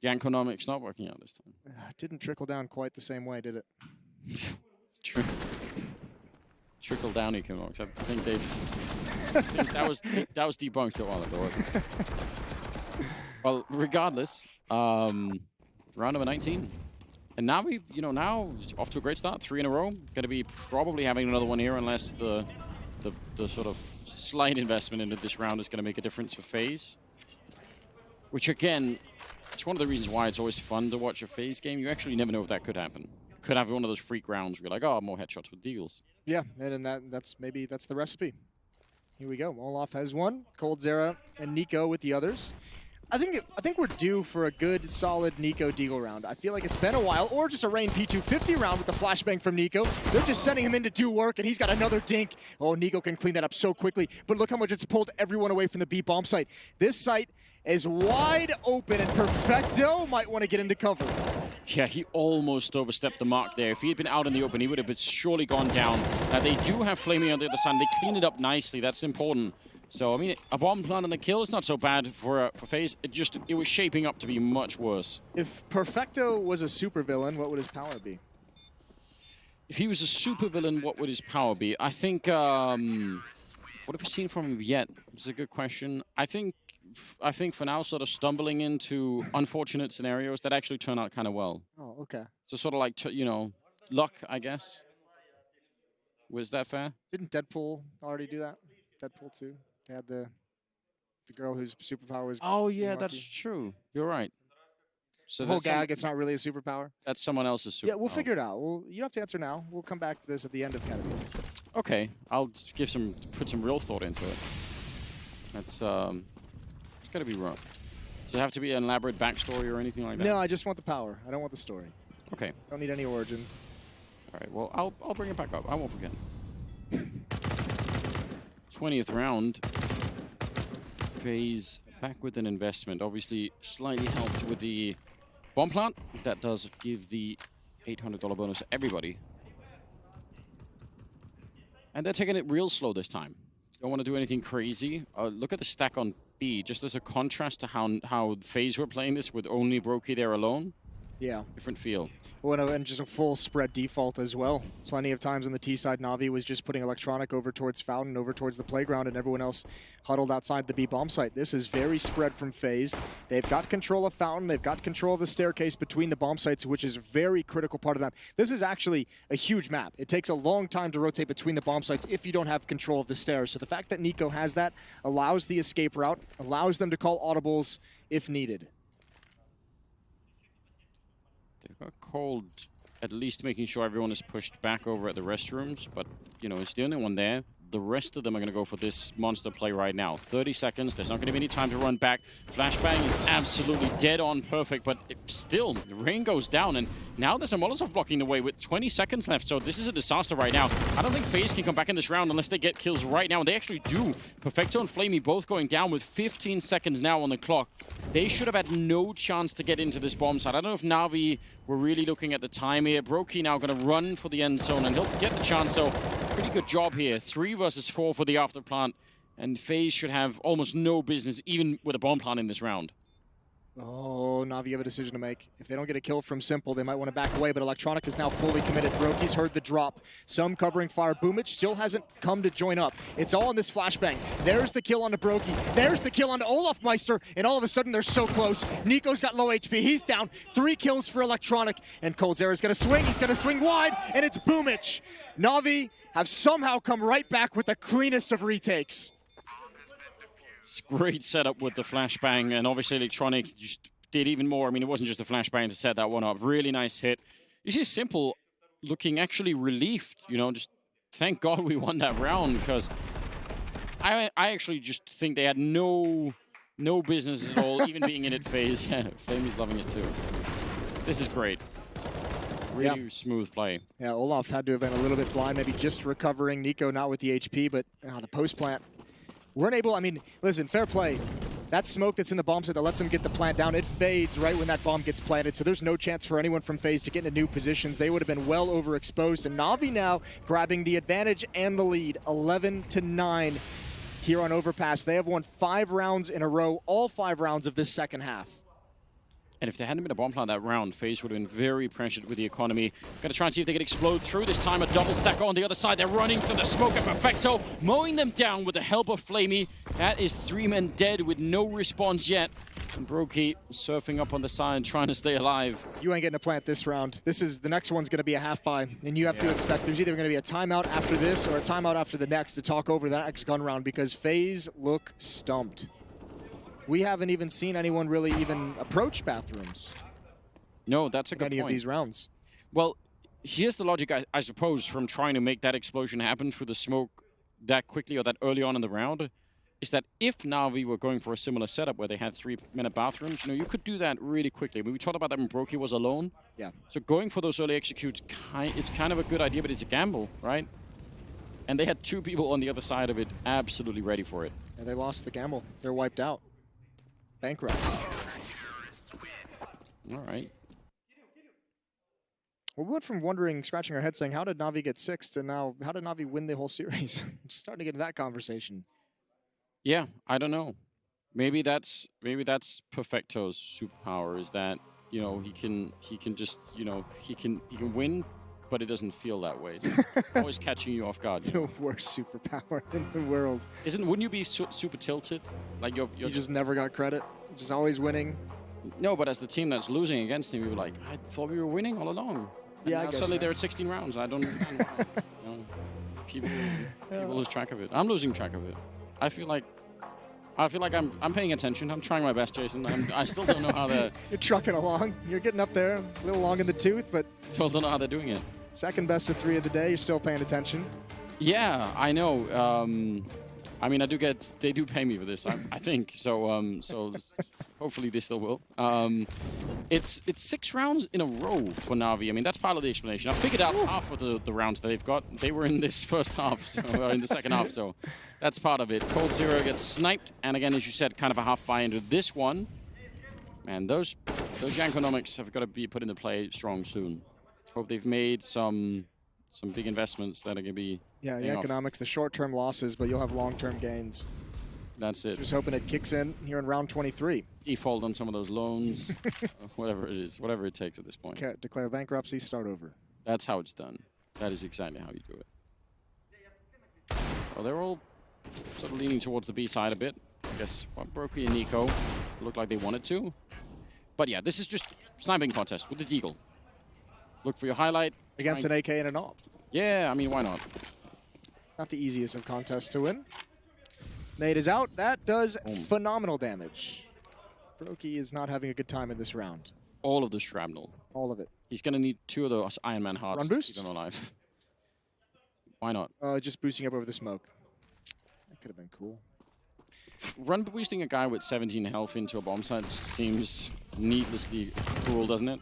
Yankonomics not working out this time. It didn't trickle down quite the same way, did it? Trickle down economics. I think that was debunked a while ago. Well, regardless, round number 19. And now now off to a great start, 3 in a row. Going to be probably having another one here unless the sort of slight investment into this round is going to make a difference for Faze. Which again, it's one of the reasons why it's always fun to watch a Faze game. You actually never know if that could happen. Could have one of those freak rounds where you're like, oh, more headshots with deals. Yeah, and that's the recipe. Here we go. Olaf has one, Cold Zera and Nico with the others. I think we're due for a good, solid Nico Deagle round. I feel like it's been a while, or just a Rain P250 round with the flashbang from Nico. They're just sending him in to do work, and he's got another dink. Oh, Nico can clean that up so quickly, but look how much it's pulled everyone away from the B bomb site. This site is wide open, and Perfecto might want to get into cover. Yeah, he almost overstepped the mark there. If he had been out in the open, he would have surely gone down. They do have Flamey on the other side, and they cleaned it up nicely. That's important. So, I mean, a bomb plant and a kill is not so bad for Faze. It was shaping up to be much worse. If Perfecto was a supervillain, what would his power be? If he was a supervillain, what would his power be? I think, what have we seen from him yet? It's a good question. I think for now, sort of stumbling into unfortunate scenarios that actually turn out kind of well. Oh, okay. So sort of like, luck, I guess. Was that fair? Didn't Deadpool already do that? Deadpool 2? They had the girl whose superpower was... Oh, yeah, that's true. You're right. So the whole gag, it's not really a superpower? That's someone else's superpower. Yeah, we'll figure it out. You don't have to answer now. We'll come back to this at the end of Katowice. Okay, I'll put some real thought into it. That's, it's gotta be rough. Does it have to be an elaborate backstory or anything like that? No, I just want the power. I don't want the story. Okay. Don't need any origin. All right, well, I'll bring it back up. I won't forget. 20th round. Faze back with an investment. Obviously, slightly helped with the bomb plant. That does give the $800 bonus to everybody. And they're taking it real slow this time. Don't want to do anything crazy. Look at the stack on B, just as a contrast to how Faze were playing this with only Brokey there alone. Yeah. Different feel. Well, and just a full spread default as well. Plenty of times on the T side, Navi was just putting Electronic over towards Fountain, over towards the playground, and everyone else huddled outside the B bomb site. This is very spread from Faze. They've got control of Fountain. They've got control of the staircase between the bomb sites, which is a very critical part of that. This is actually a huge map. It takes a long time to rotate between the bomb sites if you don't have control of the stairs. So the fact that Nico has that allows the escape route, allows them to call audibles if needed. They've got called at least making sure everyone is pushed back over at the restrooms, but, you know, it's the only one there. The rest of them are going to go for this monster play right now. 30 seconds. There's not going to be any time to run back. Flashbang is absolutely dead on perfect, but still, the rain goes down, and now there's a Molotov blocking the way with 20 seconds left, so this is a disaster right now. I don't think FaZe can come back in this round unless they get kills right now, and they actually do. Perfecto and Flamey both going down with 15 seconds now on the clock. They should have had no chance to get into this bomb site. I don't know if Navi were really looking at the time here. Brokey now going to run for the end zone, and he'll get the chance, so pretty good job here. 3 versus 4 for the afterplant, and FaZe should have almost no business even with a bomb plant in this round. Oh, Navi have a decision to make. If they don't get a kill from Simple, they might want to back away, but Electronic is now fully committed. Brokey's heard the drop. Some covering fire. Boomich still hasn't come to join up. It's all in this flashbang. There's the kill onto Brokey. There's the kill onto Olaf Meister, and all of a sudden they're so close. Nico's got low HP. He's down. 3 kills for Electronic, and Coldzera's going to swing. He's going to swing wide, and it's Boomich. Navi have somehow come right back with the cleanest of retakes. It's great setup with the flashbang, and obviously Electronic just did even more. I mean, it wasn't just a flashbang to set that one up. Really nice hit. You see Simple looking actually relieved, you know, just thank God we won that round, because I actually just think they had no business at all even being in it Faze. Yeah, Flamey's loving it too. This is great. Really smooth play. Yeah, Olaf had to have been a little bit blind, maybe just recovering. Nico not with the HP, but the post plant weren't able. I mean, listen, fair play. That smoke that's in the bomb site that lets them get the plant down, it fades right when that bomb gets planted, so there's no chance for anyone from FaZe to get into new positions. They would have been well overexposed, and Navi now grabbing the advantage and the lead, 11-9 here on Overpass. They have won 5 rounds in a row, all 5 rounds of this second half. And if there hadn't been a bomb plant that round, FaZe would have been very pressured with the economy. Gonna try and see if they can explode through. This time a double stack on the other side. They're running through the smoke at Perfecto, mowing them down with the help of Flamey. That is 3 men dead with no response yet. And Brokey surfing up on the side, trying to stay alive. You ain't getting a plant this round. The next one's gonna be a half buy, and you have to expect there's either gonna be a timeout after this or a timeout after the next to talk over that next gun round, because FaZe look stumped. We haven't even seen anyone really even approach bathrooms. No, that's a good point. Any of these rounds. Well, here's the logic, I suppose, from trying to make that explosion happen through the smoke that quickly or that early on in the round, is that if Navi were going for a similar setup where they had 3-minute bathrooms, you know, you could do that really quickly. I mean, we talked about that when Brokey was alone. Yeah. So going for those early executes, it's kind of a good idea, but it's a gamble, right? And they had 2 people on the other side of it absolutely ready for it. And they lost the gamble. They're wiped out. Bankrupt. All right. Well, we went from wondering, scratching our head saying, how did Navi get 6 to now, how did Navi win the whole series? Just starting to get into that conversation. Yeah, I don't know. Maybe that's Perfecto's superpower, is that, you know, he can just, you know, he can win, but it doesn't feel that way. It's always catching you off guard. The worst superpower in the world. Wouldn't you be super tilted? Like you just never got credit. Just always winning. No, but as the team that's losing against him, you were like, I thought we were winning all along. And yeah, now I guess suddenly so. they're at 16 rounds. I don't understand why. You know, people lose track of it. I'm losing track of it. I feel like I'm paying attention. I'm trying my best, Jason. I still don't know how they're... You're trucking along. You're getting up there, a little long in the tooth, but... Still don't know how they're doing it. Second best of 3 of the day. You're still paying attention. Yeah, I know. I mean, they do pay me for this, I think. So, so hopefully they still will. It's 6 rounds in a row for Navi. I mean, that's part of the explanation. I figured out half of the rounds that they've got. They were in this first half, so in the second half. So that's part of it. Coldzera gets sniped, and again, as you said, kind of a half buy into this one. Man, those Yankonomics have got to be put into play strong soon. Hope they've made some big investments that are going to be... Yeah, the economics, the short-term losses, but you'll have long-term gains. That's it. Just hoping it kicks in here in round 23. Default on some of those loans, whatever it is, whatever it takes at this point. Declare bankruptcy, start over. That's how it's done. That is exactly how you do it. Well, they're all sort of leaning towards the B side a bit. I guess Brokey and Nico look like they wanted to. But yeah, this is just sniping contest with the Deagle. Look for your highlight. Against an AK and an AWP. Yeah, I mean, why not? Not the easiest of contests to win. Nade is out. That does phenomenal damage. Brokey is not having a good time in this round. All of the shrapnel. All of it. He's going to need 2 of those Iron Man hearts Run boost? to keep him alive. Why not? Just boosting up over the smoke. That could have been cool. Run boosting a guy with 17 health into a bomb site seems needlessly cruel, doesn't it?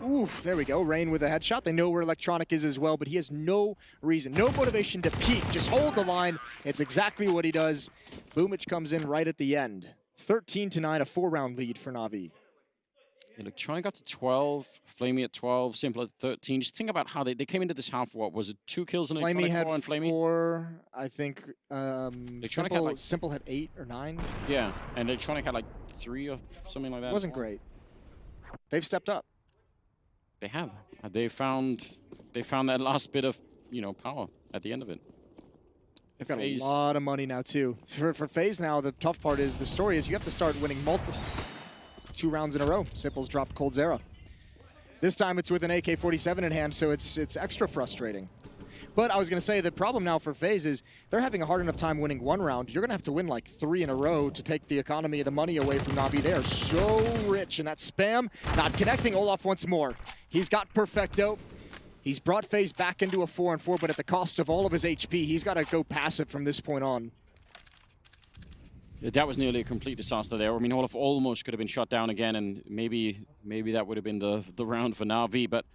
Oof, there we go. Rain with a headshot. They know where Electronic is as well, but he has no reason, no motivation to peek. Just hold the line. It's exactly what he does. Boomich comes in right at the end. 13-9, a 4-round lead for Navi. Electronic got to 12, Flamey at 12, Simple at 13. Just think about how they came into this half, what, was it 2 kills in Electronic, 4 and Flamey? 4, I think. Simple had 8 or 9. Yeah, and Electronic had like 3 or something like that. It wasn't great. They've stepped up. They have. They found that last bit of, power at the end of it. They've got a lot of money now, too. For Faze now, the tough part is, the story is you have to start winning multiple 2 rounds in a row. Simple's dropped Cold Zera. This time it's with an AK-47 in hand, so it's extra frustrating. But I was going to say, the problem now for Faze is they're having a hard enough time winning 1 round. You're going to have to win like 3 in a row to take the economy, the money away from Navi. They are so rich, and that spam not connecting. Olaf once more. He's got Perfecto. He's brought Faze back into a 4-on-4, but at the cost of all of his HP, he's got to go passive from this point on. That was nearly a complete disaster there. I mean, Olaf almost could have been shot down again, and maybe that would have been the round for Navi, but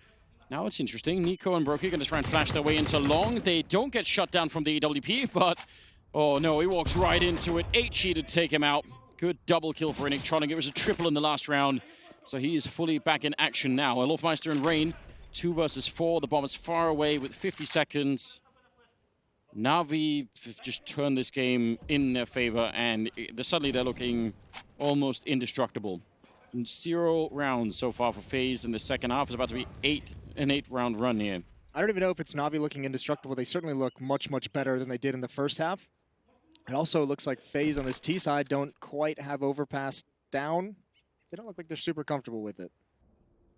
now it's interesting. Nico and Brokey going to try and flash their way into long. They don't get shut down from the EWP, but oh no, he walks right into it. 8G to take him out. Good double kill for Electronic. It was a triple in the last round, so he is fully back in action now. Olofmeister and Rain, 2 versus 4. The bomb is far away with 50 seconds. Navi just turned this game in their favor, and suddenly they're looking almost indestructible. 0 rounds so far for Faze in the second half. It's about to be an 8-round run here. I don't even know if it's Navi looking indestructible. They certainly look much, much better than they did in the first half. It also looks like Faze on this T side don't quite have Overpass down. They don't look like they're super comfortable with it.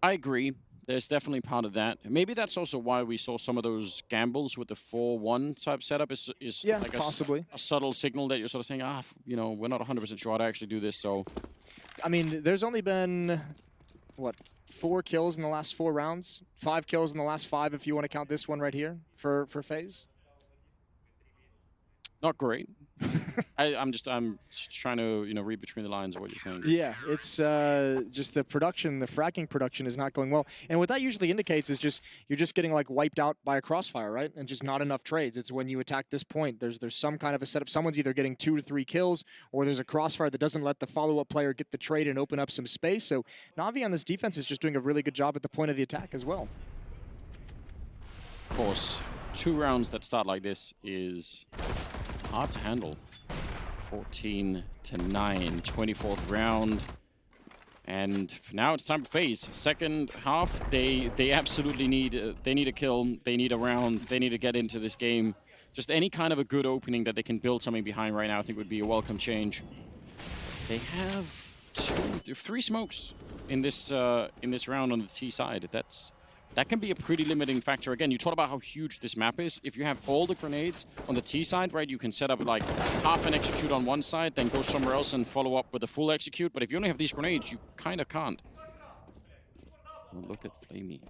I agree. There's definitely part of that. Maybe that's also why we saw some of those gambles with the 4-1 type setup is yeah, like possibly a subtle signal that you're sort of saying, we're not 100% sure how to actually do this. So, I mean, there's only been, what, 4 kills in the last 4 rounds? 5 kills in the last 5 if you want to count this one right here for Faze. Not great. I'm just trying to read between the lines of what you're saying. Yeah, it's just the fracking production is not going well, and what that usually indicates is just you're just getting like wiped out by a crossfire, right? And just not enough trades. It's when you attack this point, there's some kind of a setup. Someone's either getting 2 to 3 kills, or there's a crossfire that doesn't let the follow-up player get the trade and open up some space. So Navi on this defense is just doing a really good job at the point of the attack as well. Of course, 2 rounds that start like this is hard to handle. 14-9, 24th round. And now it's time for Faze. Second half, they absolutely need a kill. They need a round. They need to get into this game. Just any kind of a good opening that they can build something behind right now, I think would be a welcome change. They have 3 smokes in this round on the T side. That can be a pretty limiting factor. Again, you talk about how huge this map is. If you have all the grenades on the T side, right, you can set up like half an execute on one side, then go somewhere else and follow up with a full execute. But if you only have these grenades, you kind of can't. Well, look at Flamey.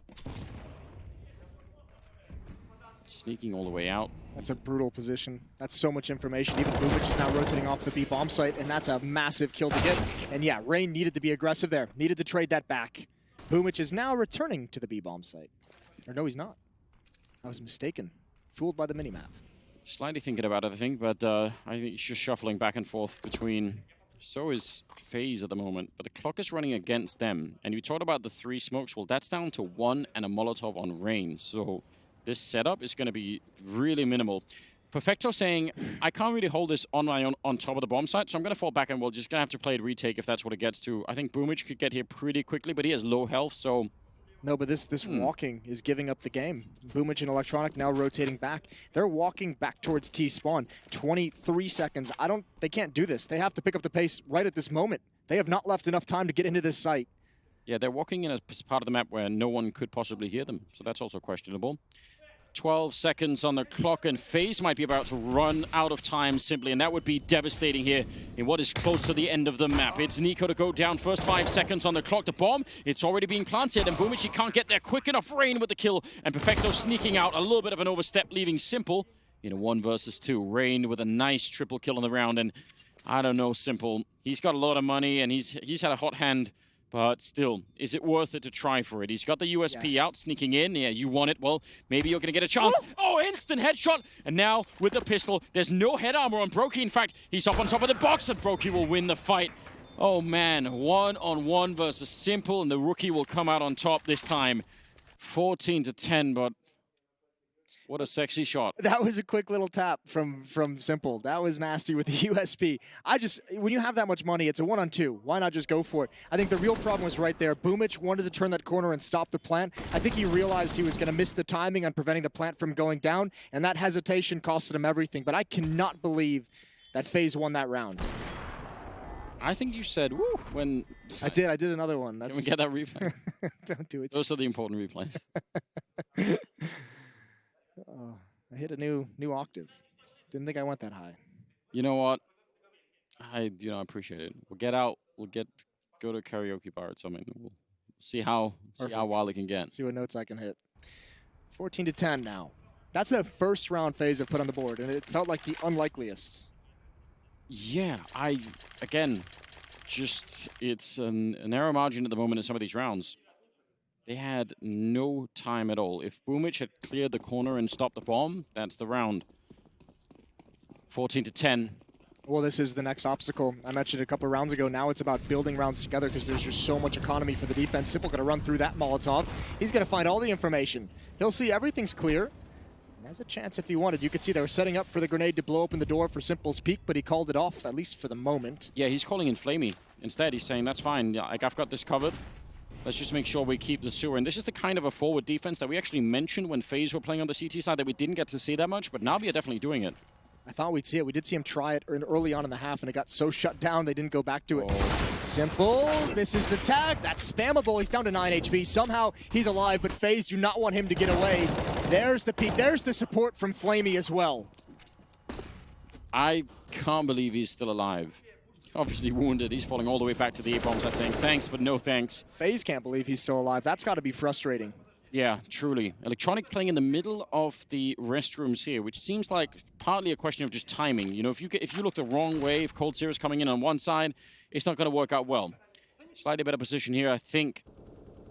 Sneaking all the way out. That's a brutal position. That's so much information. Even Boomich is now rotating off the B bomb site, and that's a massive kill to get. And yeah, Rain needed to be aggressive there. Needed to trade that back. Boomich is now returning to the B-bomb site. Or no, he's not. I was mistaken. Fooled by the minimap. Slightly thinking about it, I think, but I think he's just shuffling back and forth between... So is Faze at the moment, but the clock is running against them. And you talked about the 3 smokes. Well, that's down to 1 and a Molotov on Rain. So this setup is going to be really minimal. Perfecto saying, I can't really hold this on my own on top of the bomb site, so I'm going to fall back and we're just going to have to play it retake if that's what it gets to. I think Boomich could get here pretty quickly, but he has low health, so... No, but this walking is giving up the game. Boomich and Electronic now rotating back. They're walking back towards T-spawn. 23 seconds. They can't do this. They have to pick up the pace right at this moment. They have not left enough time to get into this site. Yeah, they're walking in a part of the map where no one could possibly hear them, so that's also questionable. 12 seconds on the clock, and Faze might be about to run out of time simply, and that would be devastating here in what is close to the end of the map. It's Nico to go down. First 5 seconds on the clock. The bomb, it's already being planted, and Boomich, he can't get there quick enough. Rain with the kill, and Perfecto sneaking out. A little bit of an overstep, leaving Simple in a 1 versus 2. Rain with a nice triple kill in the round, and I don't know, Simple. He's got a lot of money, and he's had a hot hand. But still, is it worth it to try for it? He's got the USP out, sneaking in. Yeah, you want it. Well, maybe you're going to get a chance. Oh, instant headshot. And now, with the pistol, there's no head armor on Brokey. In fact, he's up on top of the box, and Brokey will win the fight. Oh, man. 1-on-1 versus Simple, and the rookie will come out on top this time. 14-10, but what a sexy shot. That was a quick little tap from Simple. That was nasty with the USP. When you have that much money, it's a 1-on-2. Why not just go for it? I think the real problem was right there. Boomich wanted to turn that corner and stop the plant. I think he realized he was going to miss the timing on preventing the plant from going down, and that hesitation costed him everything. But I cannot believe that FaZe won that round. I think you said, woo, when... I did another one. Can we get that replay? Don't do it. Those are the important replays. I hit a new octave. Didn't think I went that high. You know what? I appreciate it. We'll get out. Go to a karaoke bar or something. We'll see how wild it can get. See what notes I can hit. 14-10 now. That's the first round FaZe have put on the board, and it felt like the unlikeliest. Yeah, it's an narrow margin at the moment in some of these rounds. They had no time at all. If Boomich had cleared the corner and stopped the bomb, that's the round. 14-10. Well, this is the next obstacle. I mentioned a couple of rounds ago. Now it's about building rounds together because there's just so much economy for the defense. Simple going to run through that Molotov. He's going to find all the information. He'll see everything's clear. He has a chance if he wanted. You could see they were setting up for the grenade to blow open the door for Simple's peak, but he called it off, at least for the moment. Yeah, he's calling in Flamey. Instead, he's saying, that's fine. Yeah, I've got this covered. Let's just make sure we keep the sewer. And this is the kind of a forward defense that we actually mentioned when FaZe were playing on the CT side that we didn't get to see that much, but Navi are definitely doing it. I thought we'd see it. We did see him try it early on in the half, and it got so shut down they didn't go back to it. Simple. This is the tag. That's spammable. He's down to 9 HP. Somehow he's alive, but FaZe do not want him to get away. There's the peak. There's the support from Flamey as well. I can't believe he's still alive. Obviously wounded. He's falling all the way back to the A-bomb side saying thanks, but no thanks. FaZe can't believe he's still alive. That's got to be frustrating. Yeah, truly. Electronic playing in the middle of the restrooms here, which seems like partly a question of just timing. You know, if you look the wrong way, if Cold Series coming in on one side, it's not going to work out well. Slightly better position here, I think.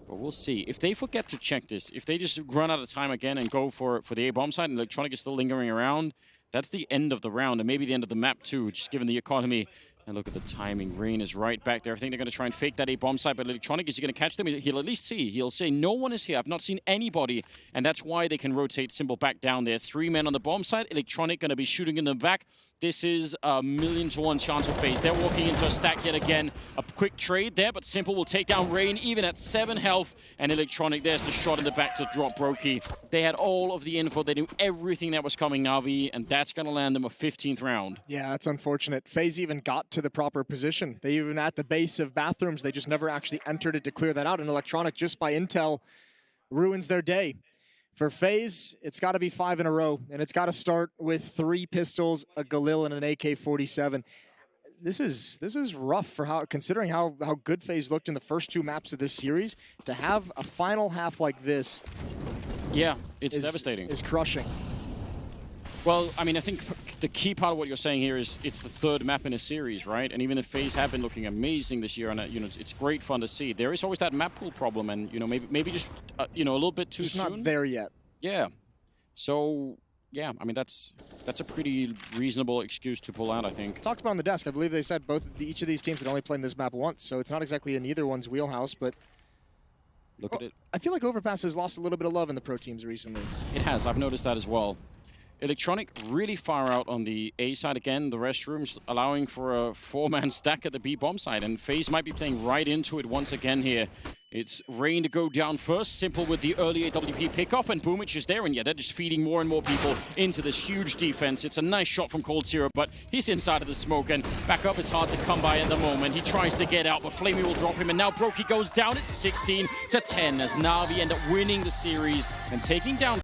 But we'll see. If they forget to check this, if they just run out of time again and go for the A-bomb side and Electronic is still lingering around, that's the end of the round and maybe the end of the map too, just given the economy. And look at the timing. Rain is right back there. I think they're going to try and fake that A-bomb side, but Electronic, is he going to catch them? He'll at least see. He'll say, no one is here. I've not seen anybody. And that's why they can rotate Simple back down there. 3 men on the bomb side. Electronic going to be shooting in the back. This is a 1,000,000-to-1 chance for FaZe. They're walking into a stack yet again. A quick trade there, but Simple will take down Rain even at 7 health. And Electronic, there's the shot in the back to drop Brokey. They had all of the info. They knew everything that was coming, Navi, and that's going to land them a 15th round. Yeah, that's unfortunate. FaZe even got to the proper position. They even at the base of bathrooms, they just never actually entered it to clear that out. And Electronic, just by intel, ruins their day. For FaZe, it's got to be 5 in a row, and it's got to start with 3 pistols, a Galil, and an AK-47. This is rough for considering how good FaZe looked in the first 2 maps of this series. To have a final half like this, yeah, it's devastating. Is crushing. Well, I mean, I think the key part of what you're saying here is it's the 3rd map in a series, right? And even if FaZe have been looking amazing this year, and you know, it's great fun to see. There is always that map pool problem, and you know, maybe just you know, a little bit too soon. It's not there yet. Yeah. So yeah, I mean that's a pretty reasonable excuse to pull out, I think. Talked about on the desk. I believe they said each of these teams had only played this map once, so it's not exactly in either one's wheelhouse, but. Look at it. I feel like Overpass has lost a little bit of love in the pro teams recently. It has. I've noticed that as well. Electronic really far out on the A side again. The restrooms allowing for a four-man stack at the B bomb side, and FaZe might be playing right into it once again here. It's Rain to go down first, Simple with the early AWP pickoff, and Boomich is there, and yeah, they're just feeding more and more people into this huge defense. It's a nice shot from Cold Zero, but he's inside of the smoke, and back up is hard to come by at the moment. He tries to get out, but Flamey will drop him, and now Brokey goes down. It's 16-10 as Navi end up winning the series and taking down